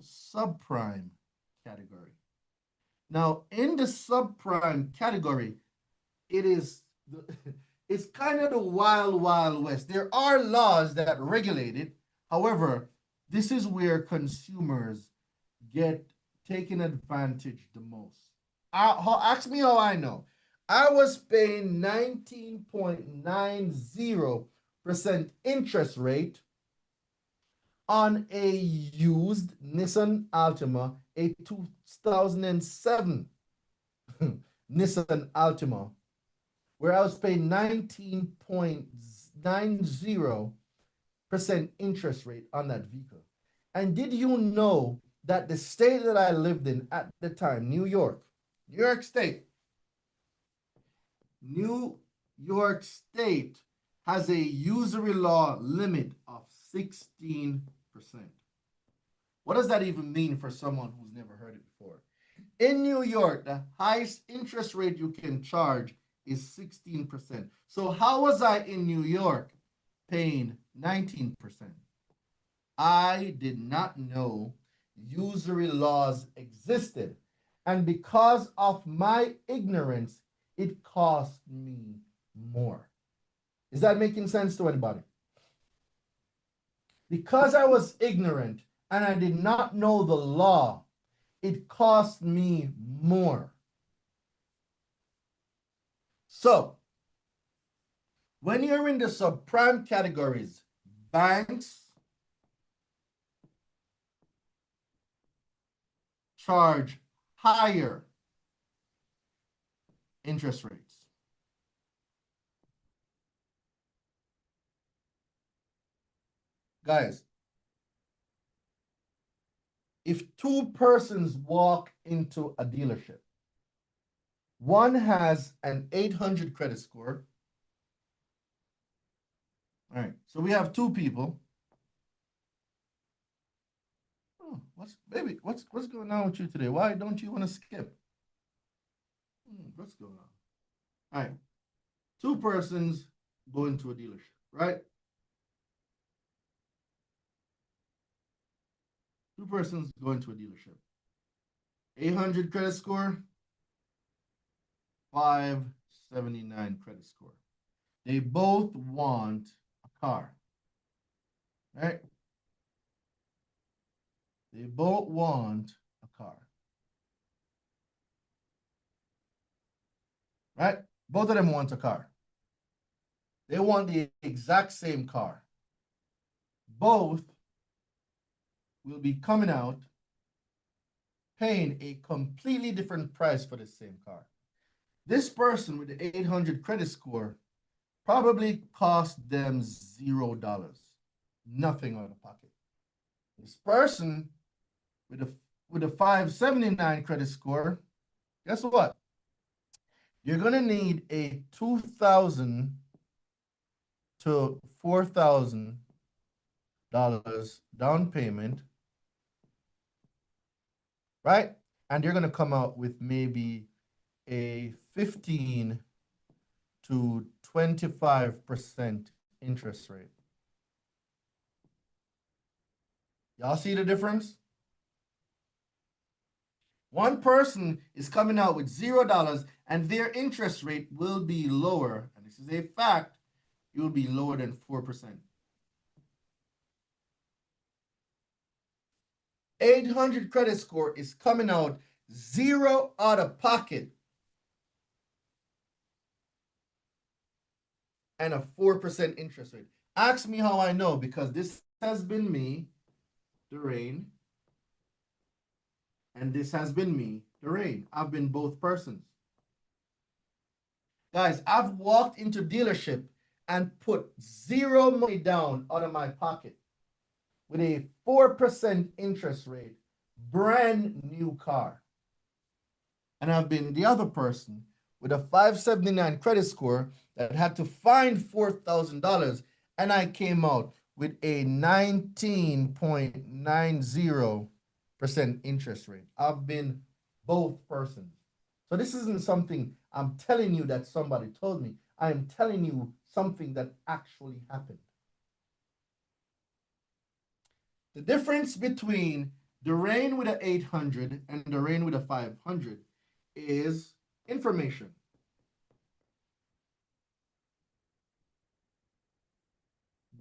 subprime category. Now, in the subprime category, it is it's kind of the wild, wild west. There are laws that regulate it. However, this is where consumers get taken advantage the most. Ask me how I know. I was paying 19.90% interest rate on a used Nissan Altima, a 2007 Nissan Altima, where I was paying 19.90% interest rate on that vehicle. And did you know that the state that I lived in at the time, New York State, New York State has a usury law limit of 16%. What does that even mean for someone who's never heard it before? In New York, the highest interest rate you can charge is 16%. So how was I in New York paying 19%? I did not know usury laws existed. And because of my ignorance, it cost me more. Is that making sense to anybody? Because I was ignorant and I did not know the law, it cost me more. So, when you're in the subprime categories, banks charge higher interest rates. Guys, if two persons walk into a dealership, one has an 800 credit score. All right, so we have two people. Oh, what's going on with you today? Why don't you want to skip? What's going on? All right, two persons go into a dealership, right? Two persons go into a dealership. 800 credit score, 579 credit score. They both want a car, right? They both want a car, right? Both of them want a car. They want the exact same car. Both will be coming out paying a completely different price for the same car. This person with the 800 credit score probably cost them $0, nothing out of pocket. This person with a 579 credit score, guess what? You're gonna need a $2,000 to $4,000 down payment, right? And you're gonna come out with maybe a 15 to 25% interest rate. Y'all see the difference? One person is coming out with $0 and their interest rate will be lower. And this is a fact, it will be lower than 4%. 800 credit score is coming out zero out of pocket and a 4% interest rate. Ask me how I know, because this has been me, Durain, and this has been me, Durain. I've been both persons. Guys, I've walked into dealership and put zero money down out of my pocket with a 4% interest rate, brand new car. And I've been the other person with a 579 credit score that had to find $4,000, and I came out with a 19.90% interest rate. I've been both persons. So this isn't something I'm telling you that somebody told me. I am telling you something that actually happened. The difference between the rain with an 800 and the rain with a 500 is information.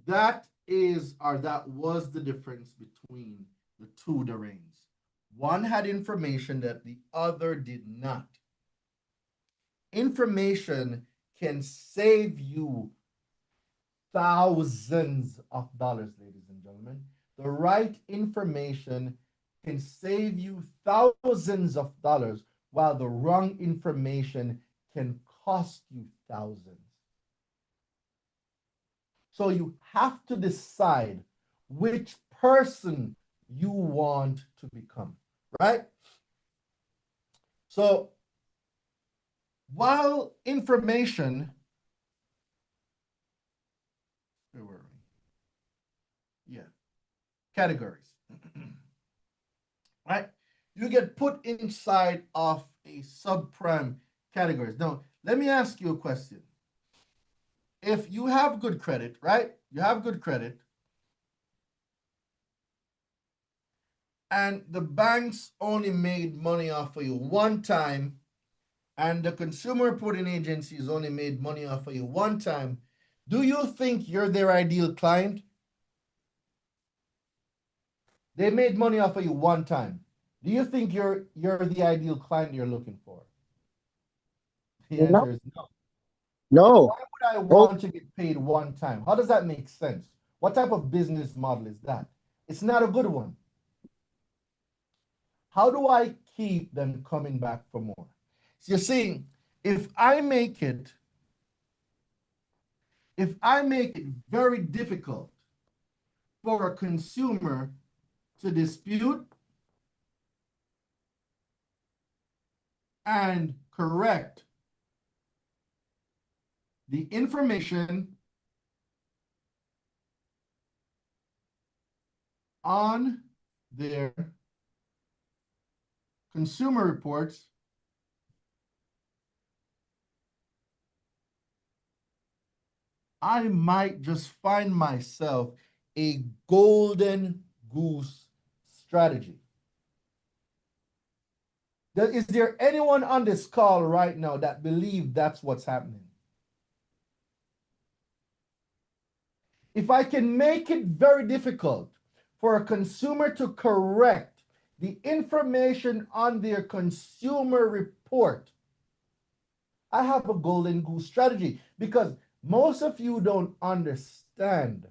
That was the difference between the two Durains. One had information that the other did not. Information can save you thousands of dollars, ladies and gentlemen. The right information can save you thousands of dollars, while the wrong information can cost you thousands. So you have to decide which person you want to become, right? So while information, where were we? Yeah, categories, right? You get put inside of a subprime categories. Now, let me ask you a question. If you have good credit, right? You have good credit, and the banks only made money off of you one time, and the consumer reporting agencies only made money off of you one time, do you think you're their ideal client? They made money off of you one time. Do you think you're the ideal client you're looking for? The No, answer is no. no. Why would I Oh, want to get paid one time? How does that make sense? What type of business model is that? It's not a good one. How do I keep them coming back for more? So you see, if I make it very difficult for a consumer to dispute and correct the information on their consumer reports I might just find myself a golden goose strategy. Is there anyone on this call right now that believe that's what's happening? If I can make it very difficult for a consumer to correct the information on their consumer report, I have a golden goose strategy, because most of you don't understand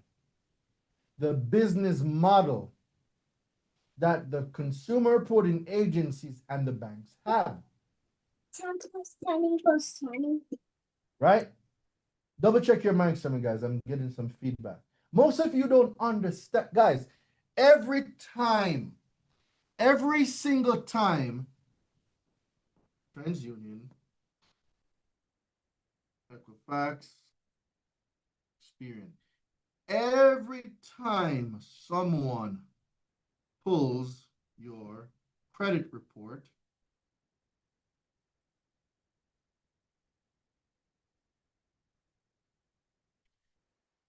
the business model that the consumer reporting agencies and the banks have. Right? Double check your mic, some guys. I'm getting some feedback. Most of you don't understand, guys. Every single time, TransUnion, Equifax, Experian, every time someone pulls your credit report,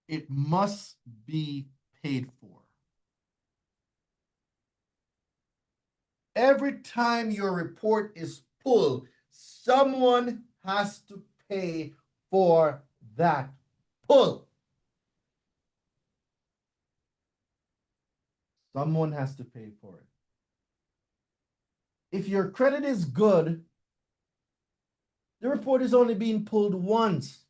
it must be paid for. Every time your report is pulled, someone has to pay for that pull. Someone has to pay for it. If your credit is good, the report is only being pulled once.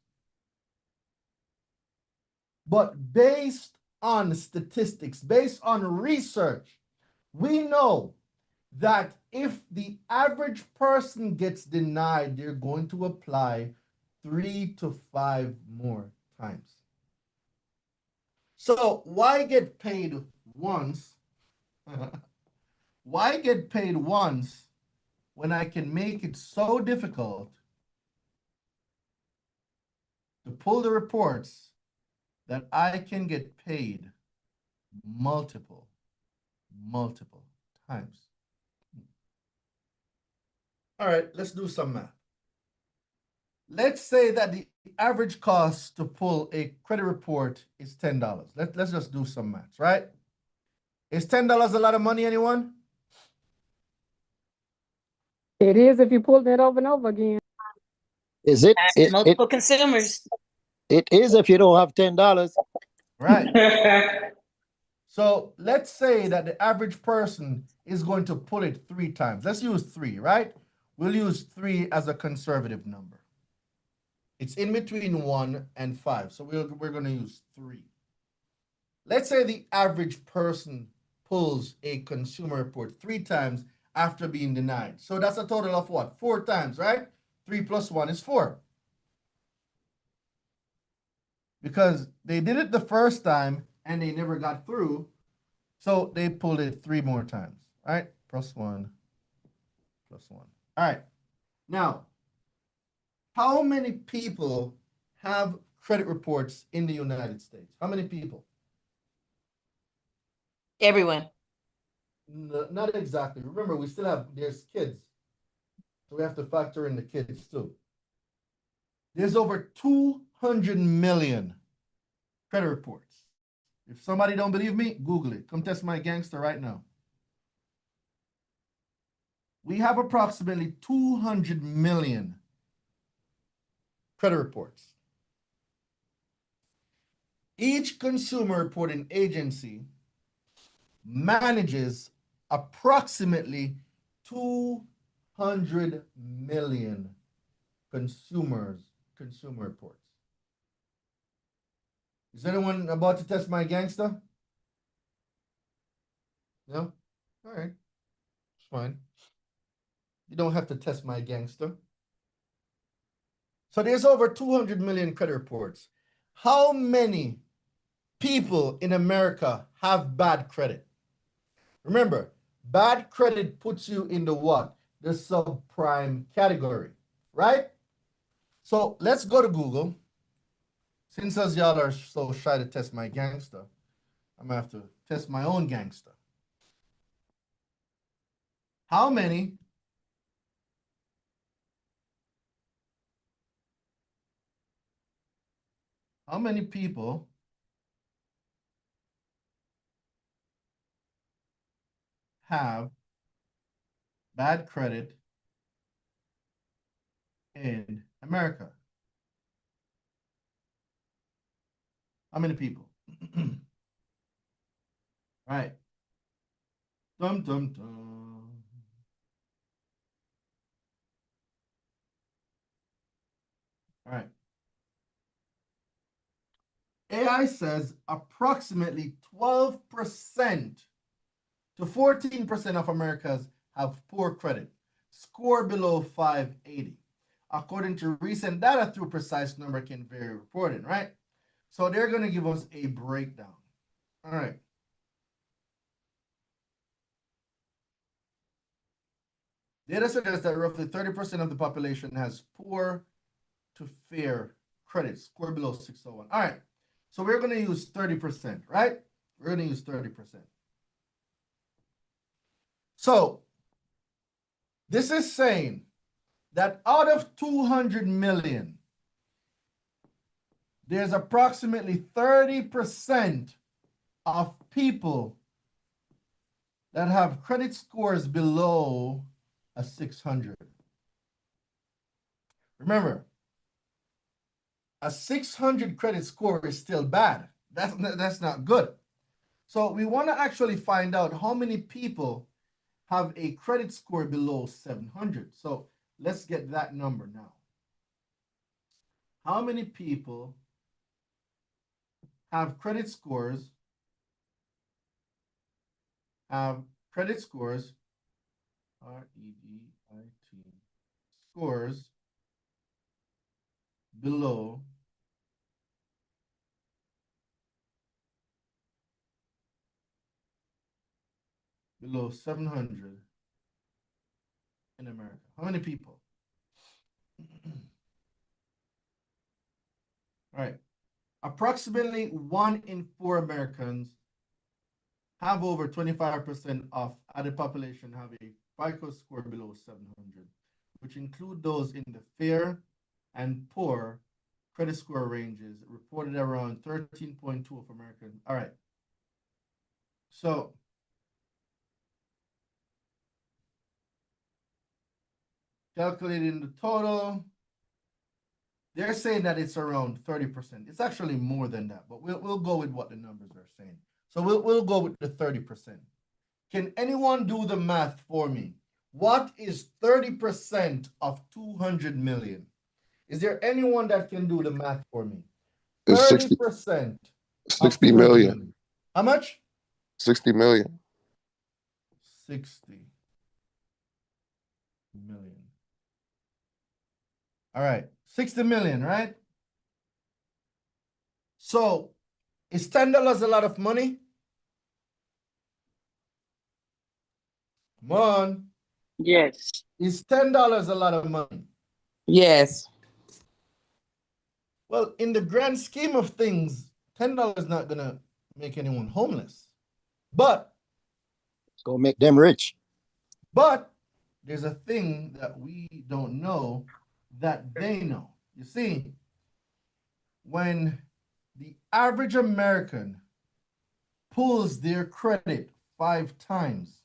But based on statistics, based on research, we know that if the average person gets denied, they're going to apply 3 to 5 more times. So why get paid once? Why get paid once when I can make it so difficult to pull the reports that I can get paid multiple times? All right, let's do some math. Let's say that the average cost to pull a credit report is $10. Let's just do some maths, right? Is $10 a lot of money, anyone? It is if you pull it over and over again. Is it? Multiple consumers. It is if you don't have $10. Right. So let's say that the average person is going to pull it 3 times. Let's use 3, right? We'll use 3 as a conservative number. It's in between 1 and 5, so we're going to use 3. Let's say the average person pulls a consumer report 3 times after being denied. So that's a total of what? 4 times, right? 3 plus 1 is 4. Because they did it the first time and they never got through, so they pulled it 3 more times, right? Plus 1, plus 1. All right. Now, how many people have credit reports in the United States? How many people? Everyone. No, not exactly. Remember, we still have, there's kids. So we have to factor in the kids too. There's over 200 million credit reports. If somebody don't believe me, Google it. Come test my gangster right now. We have approximately 200 million credit reports. Each consumer reporting agency manages approximately 200 million consumer reports. Is anyone about to test my gangster? No? All right. It's fine. You don't have to test my gangster. So there's over 200 million credit reports. How many people in America have bad credit? Remember, bad credit puts you in the what? the subprime category, right? So let's go to Google. Since as y'all are so shy to test my gangster, I'm gonna have to test my own gangster. How many people have bad credit in America? How many people? Right. Dum dum dum. All right. AI says approximately 12% to 14% of Americans have poor credit, score below 580. According to recent data through precise number can vary reporting, right? So they're going to give us a breakdown. All right. Data suggests that roughly 30% of the population has poor to fair credit, score below 601. All right. So we're going to use 30%, right? We're going to use 30%. So this is saying that out of 200 million, there's approximately 30% of people that have credit scores below a 600. Remember, a 600 credit score is still bad. That's not good. So we want to actually find out how many people have a credit score below 700. So let's get that number now. How many people have credit scores REDIT scores below 700 in America? How many people? All right. Approximately 1 in 4 Americans have over 25% of the population have a FICO score below 700, which include those in the fair and poor credit score ranges, reported around 13.2 of Americans. All right. So calculating the total, they're saying that it's around 30%. It's actually more than that, but we'll go with what the numbers are saying. So we'll go with the 30%. Can anyone do the math for me? What is 30% of 200 million? Is there anyone that can do the math for me? 30% of 60 200 million. million. How much? 60 million. 60 million. All right, 60 million, right? So is $10 a lot of money? Come on. Yes. Is $10 a lot of money? Yes. Well, in the grand scheme of things, $10 is not gonna make anyone homeless. But It's gonna make them rich. But there's a thing that we don't know that they know. You see, when the average American pulls their credit 5 times,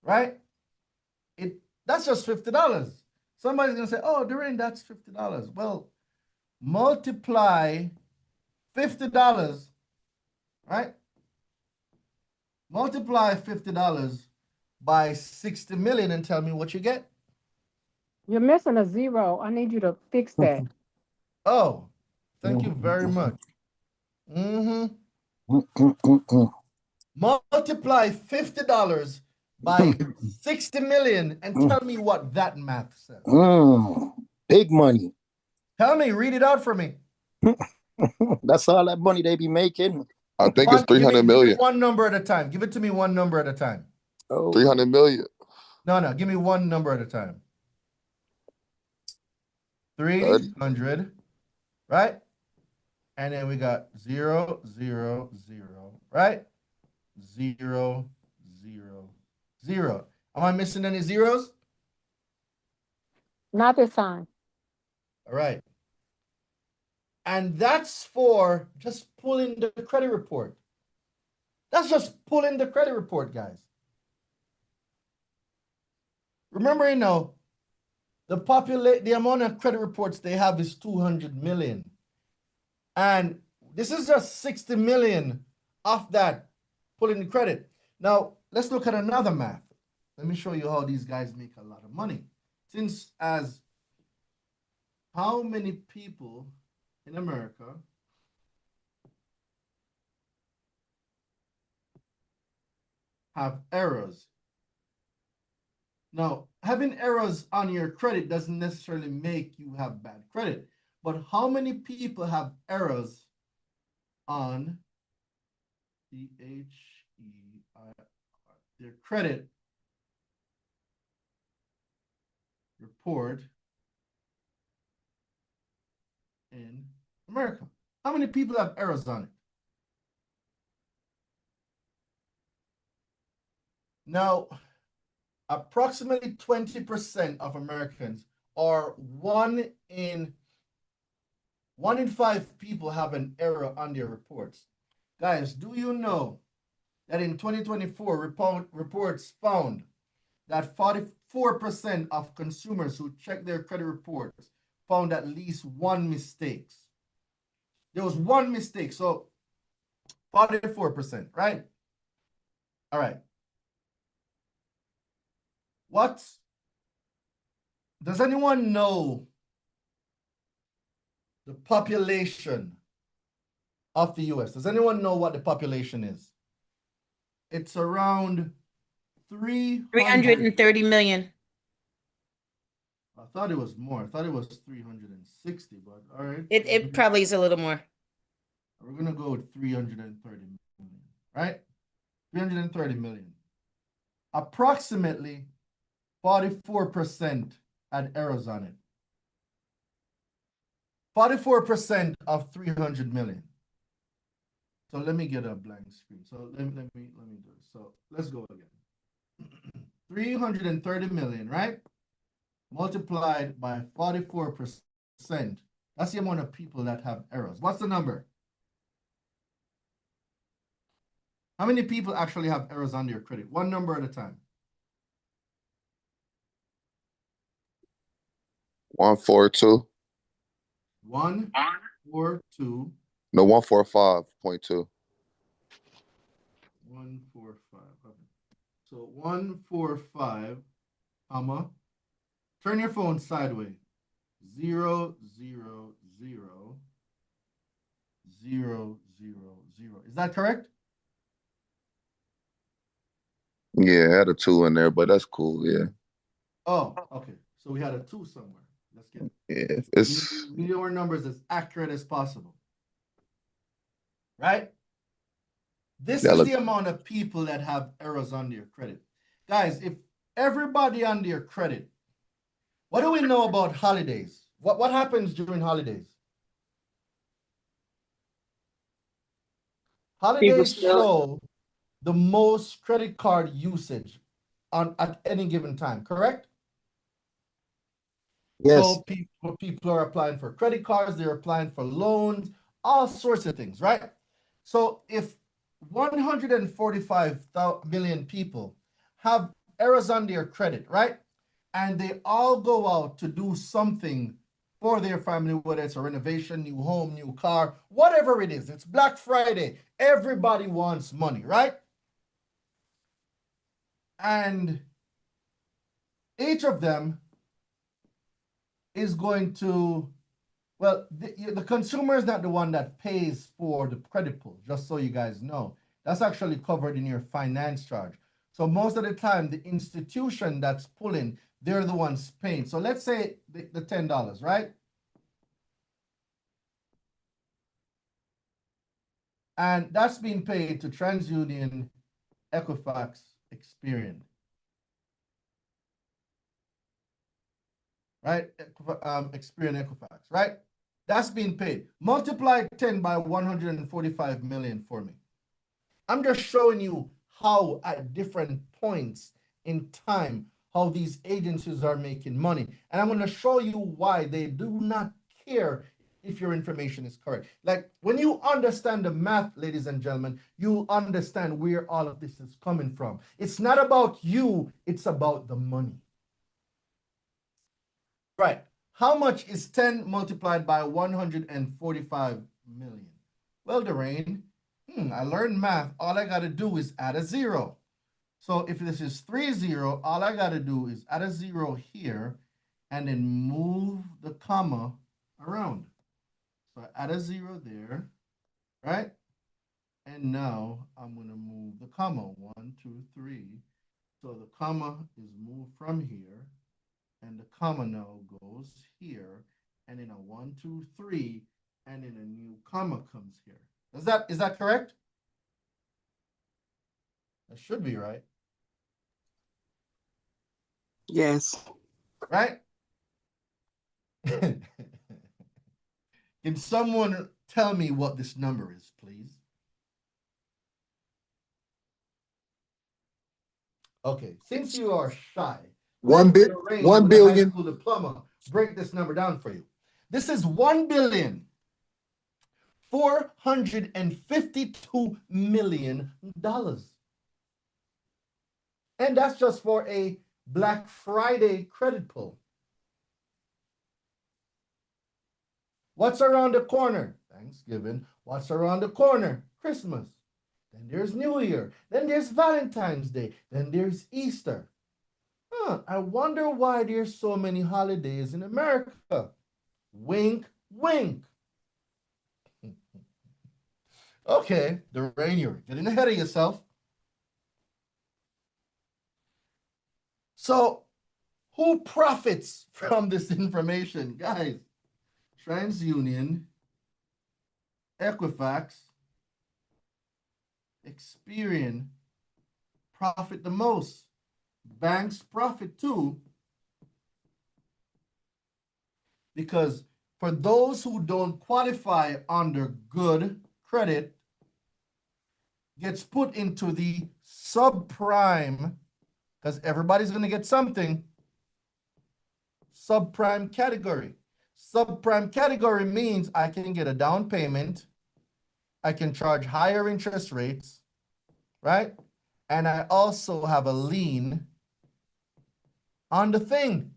right? That's just $50. Somebody's gonna say, "Oh, Doreen, that's $50." Well, multiply $50, right? Multiply $50 by 60 million and tell me what you get. You're missing a zero. I need you to fix that. Oh, thank you very much. Mm-hmm. Multiply $50 by 60 million and tell me what that math says. Big money. Tell me, read it out for me. That's all that money they be making. I think it's 300 million. One number at a time. Give it to me one number at a time. Oh. 300 million. No, give me one number at a time. 300, right? And then we got 0, 0, 0, right? 0, 0, 0. Am I missing any zeros? Not this time. All right. And that's for just pulling the credit report. That's just pulling the credit report, guys. Remember, the amount of credit reports they have is 200 million. And this is just 60 million off that pulling the credit. Now, let's look at another math. Let me show you how these guys make a lot of money. Since as how many people in America have errors? Now, having errors on your credit doesn't necessarily make you have bad credit, but how many people have errors on their credit report in America? How many people have errors on it? Now, approximately 20% of Americans, or one in 5 people, have an error on their reports. Guys, do you know that in 2024, reports found that 44% of consumers who checked their credit reports found at least one mistake? There was one mistake, so 44%, right? All right. Does anyone know the population of the US? Does anyone know what the population is? It's around 330 million. I thought it was more. I thought it was 360, but all right. It probably is a little more. We're going to go with 330 million, right? 330 million. Approximately 44% had errors on it. 44% of 300 million. So let me get a blank screen. So let me do it. So let's go again. 330 million, right? Multiplied by 44%. That's the amount of people that have errors. What's the number? How many people actually have errors on their credit? One number at a time. 142. 142. No, 145.2. 145. Okay. So 145, turn your phone sideways. 0, 0, 0, 0, 0, 0. Is that correct? Yeah, I had a 2 in there, but that's cool. Yeah. Oh, okay. So we had a 2 somewhere. Let's get it. Yeah, it's We need our numbers as accurate as possible. Right? This is the amount of people that have errors on their credit. Guys, if everybody on their credit, what do we know about holidays? What happens during holidays? Holidays show the most credit card usage at any given time, correct? Yes. So people are applying for credit cards, they're applying for loans, all sorts of things, right? So if 145 million people have errors on their credit, right? And they all go out to do something for their family, whether it's a renovation, new home, new car, whatever it is. It's Black Friday. Everybody wants money, right? And each of them is going to, well, the consumer is not the one that pays for the credit pull, just so you guys know. That's actually covered in your finance charge. So most of the time, the institution that's pulling, they're the ones paying. So let's say the $10, right? And that's being paid to TransUnion, Equifax, Experian. right? Experian Equifax, right? That's being paid. Multiply 10 by 145 million for me. I'm just showing you how at different points in time, how these agencies are making money. And I'm going to show you why they do not care if your information is correct. Like when you understand the math, ladies and gentlemen, you understand where all of this is coming from. It's not about you, it's about the money. Right. How much is 10 multiplied by 145 million? Well, Doreen, I learned math. All I got to do is add a zero. So if this is 30, all I got to do is add a zero here and then move the comma around. So I add a zero there, right? And now I'm going to move the comma. 1, 2, 3. So the comma is moved from here, and the comma now goes here, and then a 1, 2, 3, and then a new comma comes here. Is that correct? That should be right. Yes. Right? Can someone tell me what this number is, please? Okay, since you are shy, One let bit, Lorraine 1 with a high billion. school diploma break this number down for you. This is 1,452,000,000. And that's just for a Black Friday credit pull. What's around the corner? Thanksgiving. What's around the corner? Christmas. Then there's New Year. Then there's Valentine's Day. Then there's Easter. I wonder why there's so many holidays in America. Wink, wink. Okay, Doreen, you're getting ahead of yourself. So, who profits from this information? Guys, TransUnion, Equifax, Experian profit the most. Banks profit too, because for those who don't qualify under good credit, gets put into the subprime, because everybody's going to get something, subprime category. Subprime category means I can get a down payment, I can charge higher interest rates, right? And I also have a lien on the thing.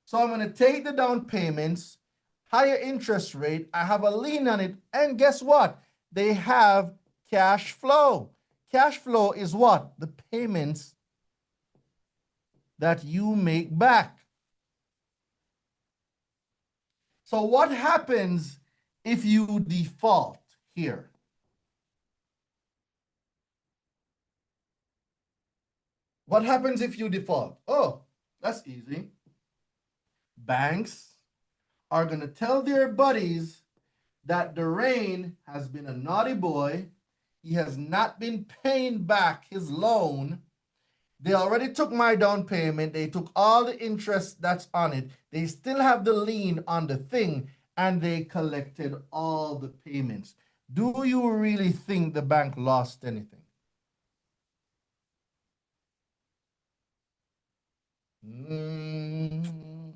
So I'm going to take the down payments, higher interest rate, I have a lien on it, and guess what? They have cash flow. Cash flow is what? The payments that you make back. So what happens if you default here? What happens if you default? Oh, that's easy. Banks are going to tell their buddies that Durain has been a naughty boy. He has not been paying back his loan. They already took my down payment. They took all the interest that's on it. They still have the lien on the thing, and they collected all the payments. Do you really think the bank lost anything?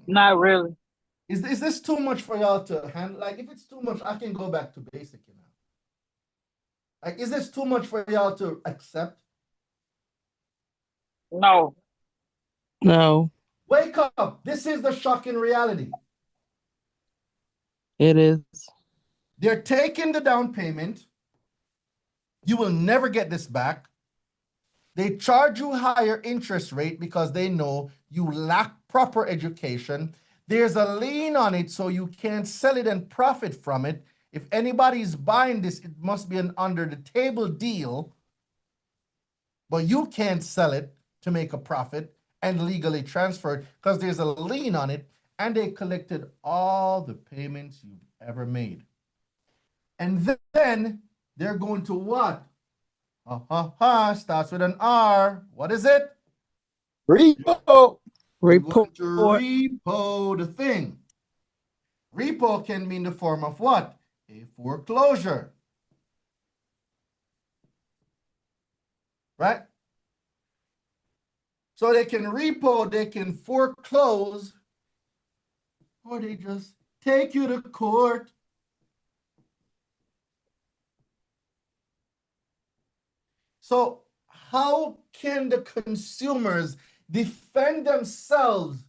Not really. Is this too much for y'all to handle? Like, if it's too much, I can go back to basic, you know. Like, is this too much for y'all to accept? No. No, Wake up. This is the shocking reality. it is. They're taking the down payment. You will never get this back. They charge you higher interest rate because they know you lack proper education. There's a lien on it, so you can't sell it and profit from it. If anybody's buying this, it must be an under the table deal, but you can't sell it to make a profit and legally transfer it because there's a lien on it, and they collected all the payments you've ever made. And then they're going to what? Starts with an R. What is it? Repo. You're going to Report. repo the thing. Repo can be in the form of what? A foreclosure. Right? So they can repo, they can foreclose, or they just take you to court. So how can the consumers defend themselves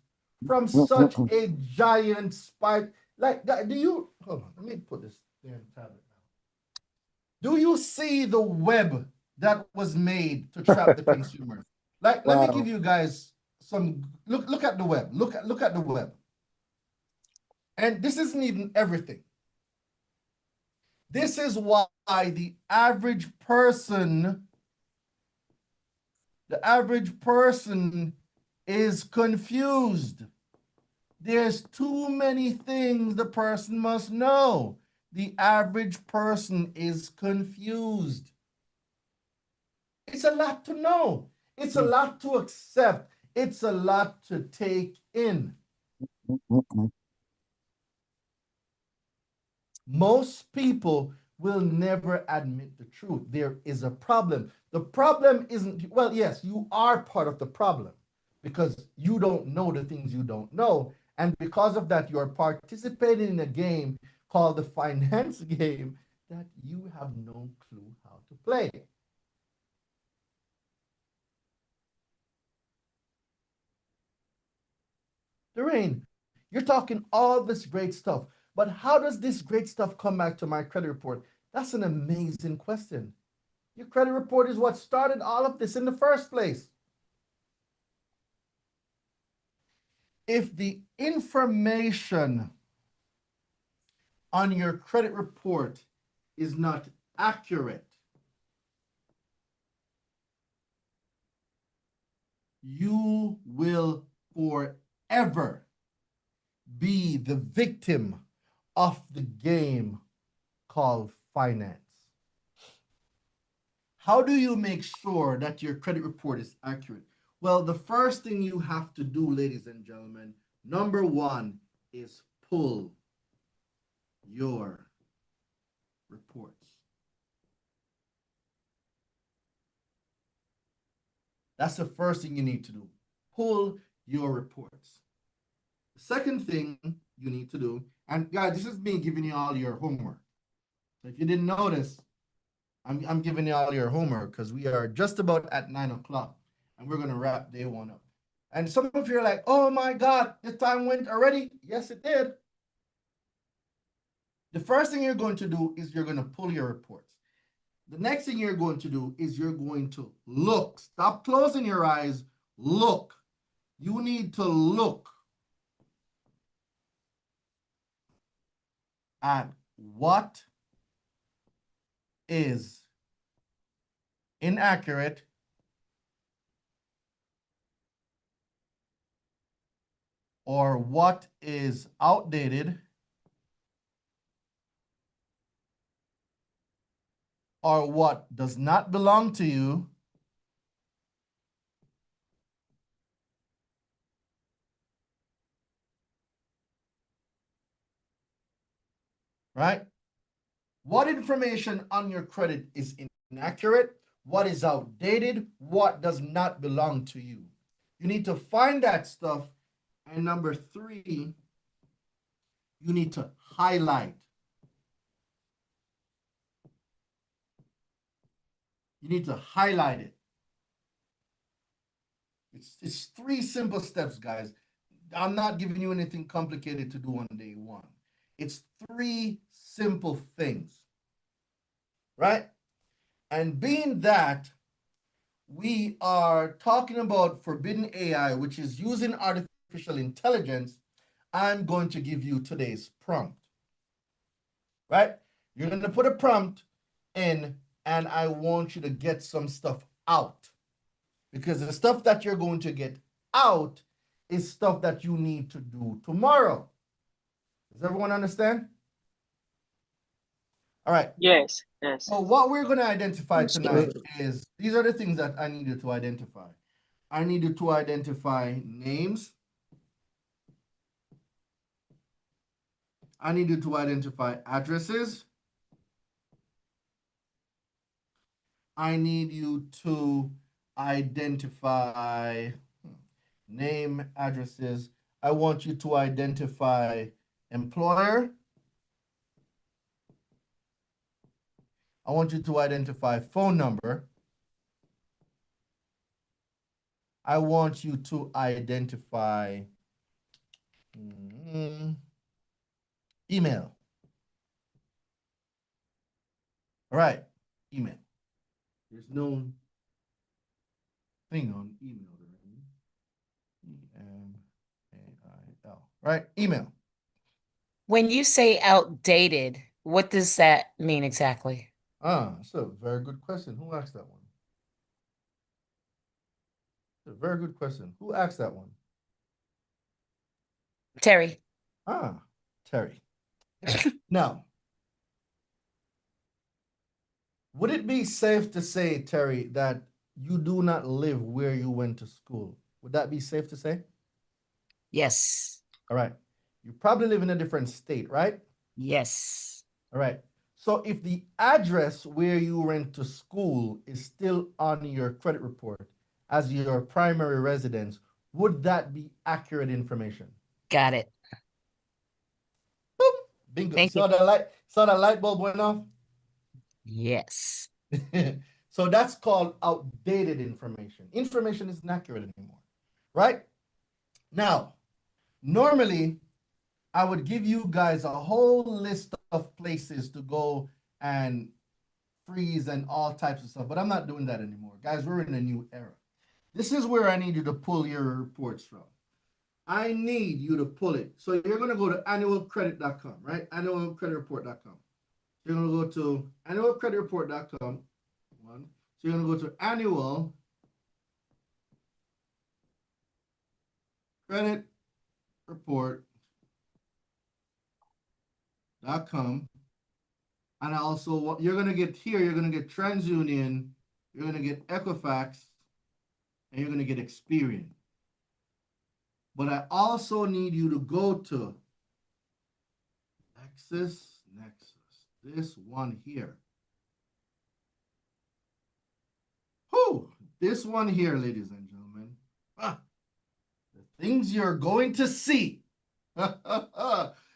from such a giant spike like that? Do you hold on? Let me put this there in tablet now. Do you see the web that was made to trap the consumer? Like, let me give you guys some look. Look at the web. Look at the web. And this isn't even everything. This is why the average person is confused. There's too many things the person must know. The average person is confused. It's a lot to know. It's a lot to accept. It's a lot to take in. Most people will never admit the truth. There is a problem. The problem isn't, well, yes, you are part of the problem because you don't know the things you don't know. And because of that, you're participating in a game called the finance game that you have no clue how to play. Lorraine, you're talking all this great stuff, but how does this great stuff come back to my credit report? That's an amazing question. Your credit report is what started all of this in the first place. If the information on your credit report is not accurate, you will forever be the victim of the game called finance. How do you make sure that your credit report is accurate? Well, the first thing you have to do, ladies and gentlemen, number one is pull your reports. That's the first thing you need to do. Pull your reports. The second thing you need to do, and guys, this is me giving you all your homework. So if you didn't notice, I'm giving you all your homework because we are just about at 9 o'clock and we're going to wrap day one up. And some of you are like, oh my God, the time went already. Yes, it did. The first thing you're going to do is you're going to pull your reports. The next thing you're going to do is you're going to look. Stop closing your eyes. Look. You need to look at what is inaccurate or what is outdated or what does not belong to you, right? What information on your credit is inaccurate, what is outdated, what does not belong to you. You need to find that stuff. And number three, you need to highlight. You need to highlight it. It's three simple steps, guys. I'm not giving you anything complicated to do on day one. It's three simple things, right? And being that we are talking about forbidden AI, which is using artificial intelligence, I'm going to give you today's prompt, right? You're going to put a prompt in, and I want you to get some stuff out because the stuff that you're going to get out is stuff that you need to do tomorrow. Does everyone understand? All right. Yes, yes. So what we're going to identify tonight is, these are the things that I needed to identify. I needed to identify names, I need you to identify addresses. I need you to identify name, addresses. I want you to identify employer. I want you to identify phone number. I want you to identify email. All right, email. There's no thing on email. E-M-A-I-L. Right, email. When you say outdated, what does that mean exactly? That's a very good question. Who asked that one? A very good question. Who asked that one? Terry. Terry. Now, would it be safe to say, Terry, that you do not live where you went to school? Would that be safe to say? Yes. All right. You probably live in a different state, right? Yes. All right. So if the address where you went to school is still on your credit report as your primary residence, would that be accurate information? Got it. Boop. Bingo. Thank you. Saw that light bulb went off? Yes. So that's called outdated information. Information isn't accurate anymore, right? Now, normally, I would give you guys a whole list of places to go and freeze and all types of stuff, but I'm not doing that anymore. Guys, we're in a new era. This is where I need you to pull your reports from. I need you to pull it. So you're going to go to annualcredit.com, right? Annualcreditreport.com. You're going to go to annualcreditreport.com. So you're going to go to annual credit report.com. And also what you're going to get here, you're going to get TransUnion, you're going to get Equifax, and you're going to get Experian. But I also need you to go to Nexus, this one here. Whew, this one here, ladies and gentlemen. The things you're going to see.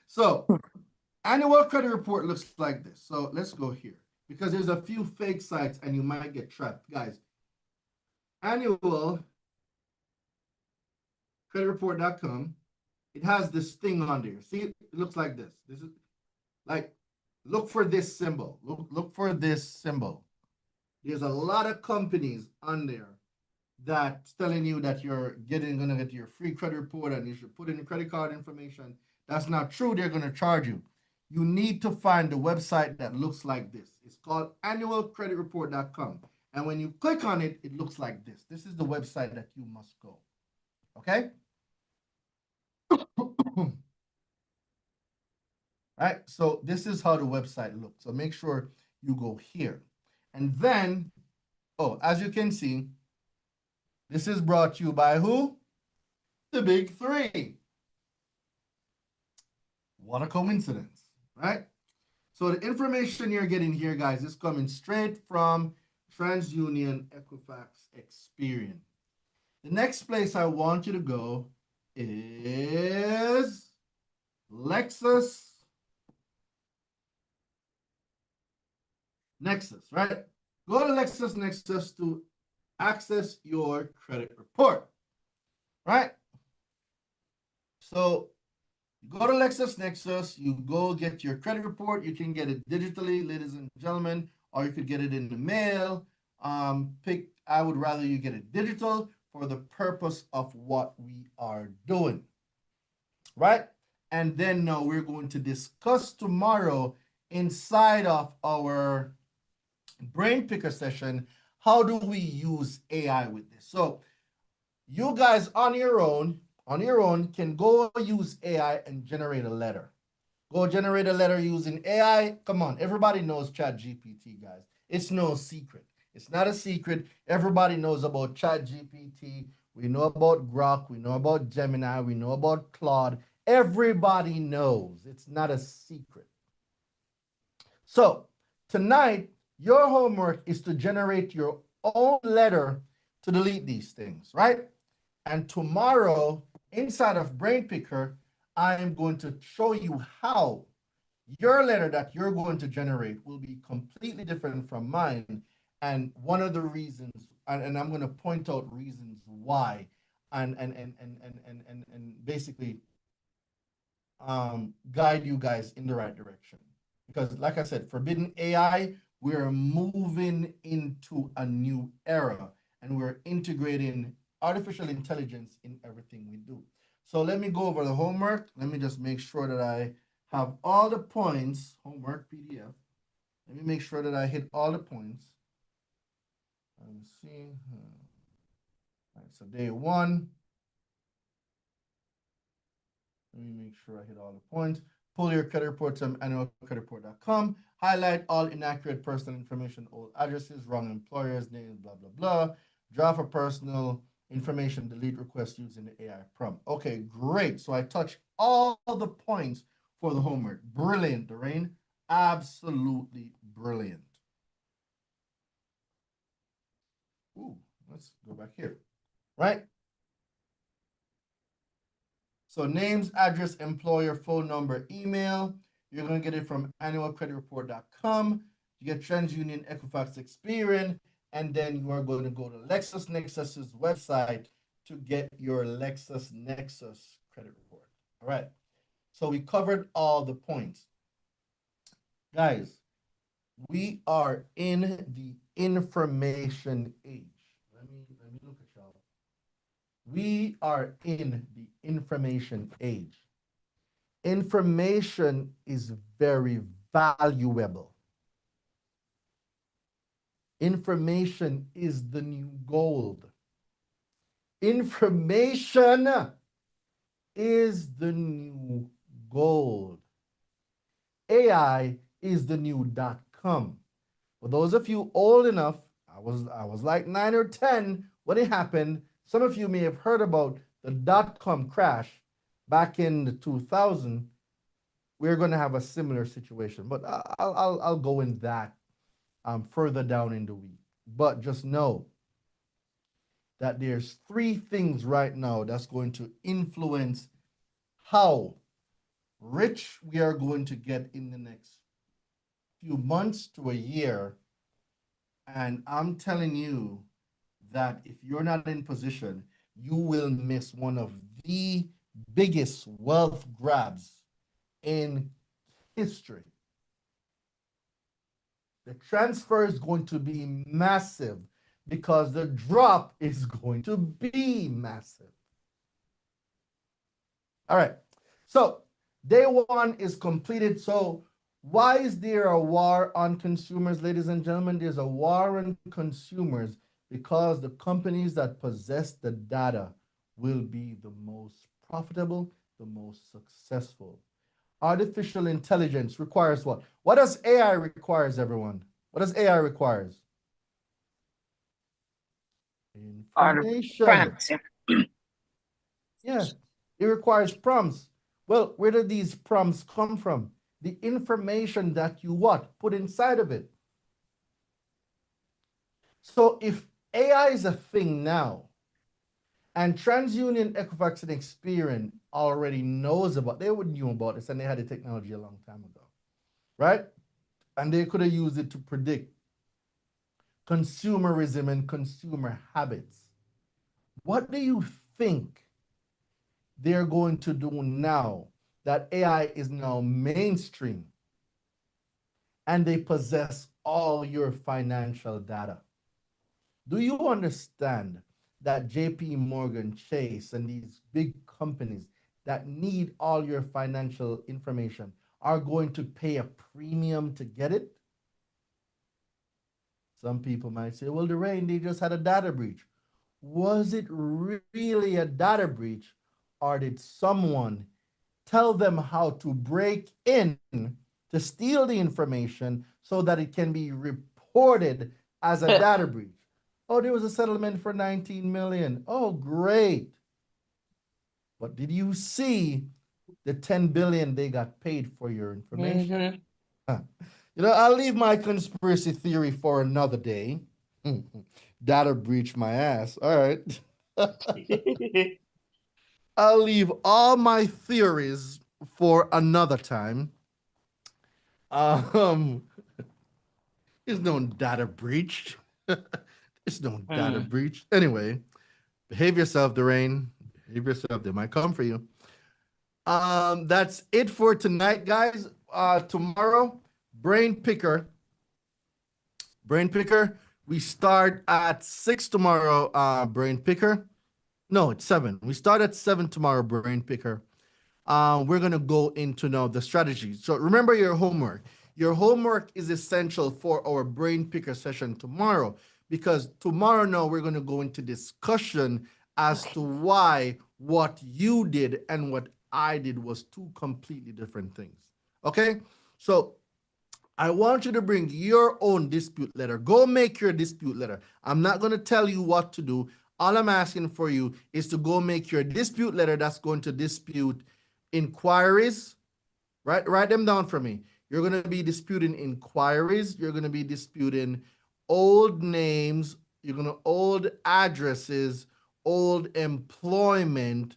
So, annual credit report looks like this. So let's go here because there's a few fake sites and you might get trapped. Guys, annual creditreport.com, it has this thing on there. See, it looks like this. This is like, look for this symbol. Look for this symbol. There's a lot of companies on there that's telling you that you're gonna get your free credit report and you should put in your credit card information. That's not true. They're gonna charge you. You need to find the website that looks like this. It's called annualcreditreport.com. And when you click on it, it looks like this. This is the website that you must go. Okay? Right? So this is how the website looks. So make sure you go here. And then, as you can see, this is brought to you by who? The big three. What a coincidence, right? So the information you're getting here, guys, is coming straight from TransUnion, Equifax, Experian. The next place I want you to go is Lexus Nexus, right? Go to Lexus Nexus to access your credit report, right? So you go to Lexus Nexus, you go get your credit report. You can get it digitally, ladies and gentlemen, or you could get it in the mail. I would rather you get it digital for the purpose of what we are doing, right? And then now we're going to discuss tomorrow inside of our brain picker session, how do we use AI with this? So you guys on your own can go use AI and generate a letter. Go generate a letter using AI. Come on, everybody knows ChatGPT, guys. It's no secret. It's not a secret. Everybody knows about ChatGPT. We know about Grok. We know about Gemini. We know about Claude. Everybody knows. It's not a secret. So tonight, your homework is to generate your own letter to delete these things, right? And tomorrow, inside of Brain Picker, I am going to show you how your letter that you're going to generate will be completely different from mine. And one of the reasons, and I'm going to point out reasons why, and basically guide you guys in the right direction. Because, like I said, Forbidden AI, we're moving into a new era and we're integrating artificial intelligence in everything we do. So let me go over the homework. Let me just make sure that I have all the points, homework PDF. Let me make sure that I hit all the points. Let me see. All right, so day one. Let me make sure I hit all the points. Pull your credit report to annualcreditreport.com. Highlight all inaccurate personal information, old addresses, wrong employers, names, blah, blah, blah. Draft a personal information delete request using the AI prompt. Okay, great. So I touched all the points for the homework. Brilliant, Doreen. Absolutely brilliant. Ooh, let's go back here, right? So names, address, employer, phone number, email. You're going to get it from annualcreditreport.com. You get TransUnion, Equifax, Experian, and then you are going to go to LexisNexis's website to get your LexisNexis credit report. All right. So we covered all the points. Guys, we are in the information age. Let me look at y'all. We are in the information age. Information is very valuable. Information is the new gold. Information is the new gold. AI is the new .com. For those of you old enough, I was like 9 or 10 when it happened. Some of you may have heard about the .com crash back in the 2000. We're going to have a similar situation, but I'll go in that further down in the week. But just know that there's 3 things right now that's going to influence how rich we are going to get in the next few months to a year. And I'm telling you that if you're not in position, you will miss one of the biggest wealth grabs in history. The transfer is going to be massive because the drop is going to be massive. All right. So day one is completed. So why is there a war on consumers, ladies and gentlemen? There's a war on consumers because the companies that possess the data will be the most profitable, the most successful. Artificial intelligence requires what? What does AI requires, everyone? What does AI requires? Information. Prompts. Yeah, it requires prompts. Well, where do these prompts come from? The information that you what? Put inside of it. So if AI is a thing now, and TransUnion, Equifax, and Experian already knows about, they would knew about this and they had the technology a long time ago, right? And they could have used it to predict consumerism and consumer habits. What do you think they're going to do now that AI is now mainstream and they possess all your financial data? Do you understand that JP Morgan Chase and these big companies that need all your financial information are going to pay a premium to get it? Some people might say, well, Doreen, they just had a data breach. Was it really a data breach, or did someone tell them how to break in to steal the information so that it can be reported as a data breach? Oh, there was a settlement for 19 million. Oh, great. But did you see the 10 billion they got paid for your information. Mm-hmm. Huh. I'll leave my conspiracy theory for another day. Data breach my ass. All right. I'll leave all my theories for another time. Um, there's no data breach. There's no data breach. Anyway, behave yourself, Darain. Behave yourself. They might come for you. That's it for tonight, guys. Tomorrow, Brain Picker. Brain Picker. We start at 6 tomorrow, Brain Picker. No, it's 7. We start at 7 tomorrow, Brain Picker. We're going to go into now the strategy. So remember your homework. Your homework is essential for our Brain Picker session tomorrow, because tomorrow now we're going to go into discussion as to why what you did and what I did was two completely different things. Okay? So I want you to bring your own dispute letter. Go make your dispute letter. I'm not going to tell you what to do. All I'm asking for you is to go make your dispute letter that's going to dispute inquiries. Write them down for me. You're going to be disputing inquiries. You're going to be disputing old names. You're going to old addresses, old employment,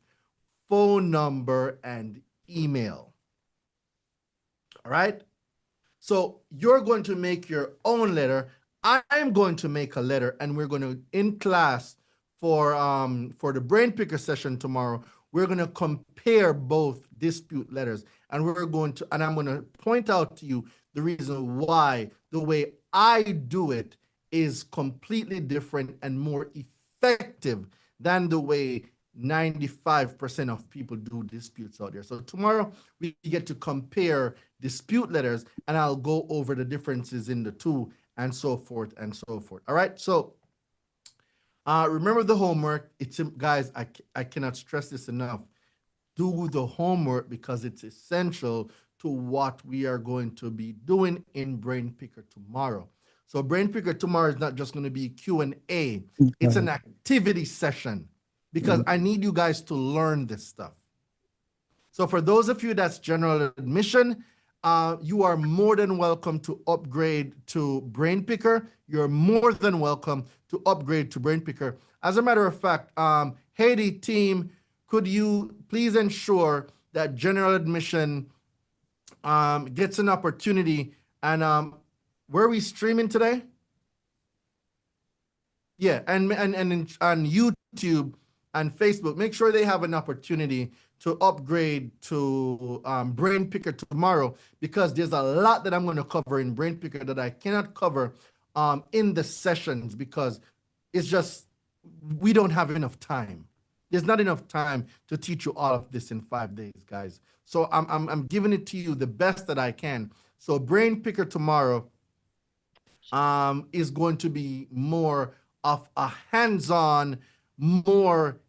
phone number, and email. All right? So you're going to make your own letter. I'm going to make a letter, and we're going to, in class for the Brain Picker session tomorrow, we're going to compare both dispute letters, and I'm going to point out to you the reason why the way I do it is completely different and more effective than the way 95% of people do disputes out there. So tomorrow we get to compare dispute letters, and I'll go over the differences in the two and so forth and so forth. All right. So remember the homework. Guys, I cannot stress this enough. Do the homework because it's essential to what we are going to be doing in Brain Picker tomorrow. So Brain Picker tomorrow is not just going to be Q&A. It's an activity session because I need you guys to learn this stuff. So for those of you that's general admission, you are more than welcome to upgrade to Brain Picker. You're more than welcome to upgrade to Brain Picker. As a matter of fact, Haiti team, could you please ensure that general admission gets an opportunity? And where are we streaming today? Yeah, and on YouTube and Facebook, make sure they have an opportunity to upgrade to Brain Picker tomorrow, because there's a lot that I'm going to cover in Brain Picker that I cannot cover in the sessions, because it's just, we don't have enough time. There's not enough time to teach you all of this in 5 days, guys. So I'm giving it to you the best that I can. So Brain Picker tomorrow is going to be more of a hands-on, more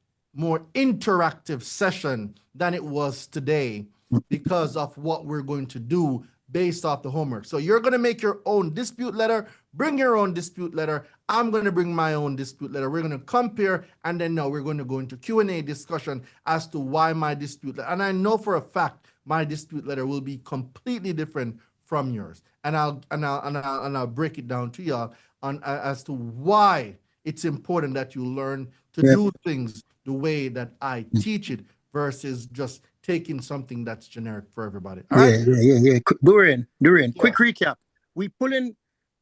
interactive session than it was today, because of what we're going to do based off the homework. So you're going to make your own dispute letter. Bring your own dispute letter. I'm going to bring my own dispute letter. We're going to compare, and then now we're going to go into Q&A discussion as to why my dispute letter. And I know for a fact my dispute letter will be completely different from yours. And I'll break it down to y'all on as to why it's important that you learn to do things the way that I teach it versus just taking something that's generic for everybody. All right? Yeah. Dorian, quick recap. We pull in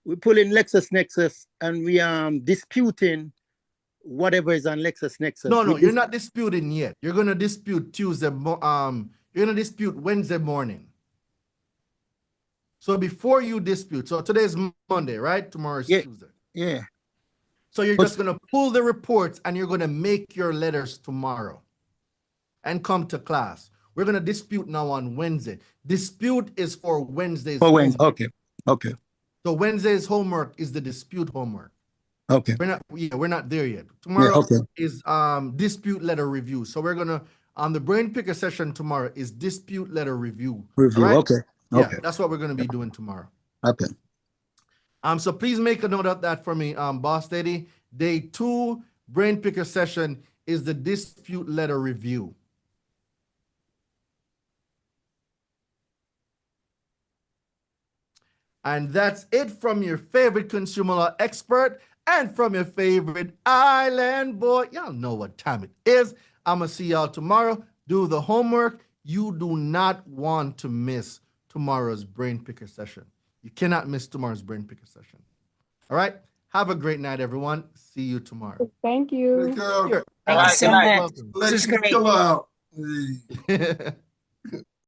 LexisNexis, and we disputing whatever is on LexisNexis. No, you're not disputing yet. You're gonna dispute you're gonna dispute Wednesday morning. So before you dispute, so today's Monday, right? Tomorrow's Tuesday. Yeah. So you're just gonna pull the reports and you're gonna make your letters tomorrow and come to class. We're gonna dispute now on Wednesday. Dispute is for Wednesday's homework. Okay. So Wednesday's homework is the dispute homework. Okay. We're not there yet. Tomorrow is dispute letter review. So we're gonna the Brain Picker session tomorrow is dispute letter review. Right? Yeah, that's what we're gonna be doing tomorrow. Okay. So please make a note of that for me, Boss Daddy. Day 2 Brain Picker session is the dispute letter review. And that's it from your favorite consumer law expert and from your favorite island boy. Y'all know what time it is. I'm going to see y'all tomorrow. Do the homework. You do not want to miss tomorrow's Brain Picker session. You cannot miss tomorrow's Brain Picker session. All right. Have a great night, everyone. See you tomorrow. Thank you. You're Thank you so absolutely much. welcome. This is great. Chill out.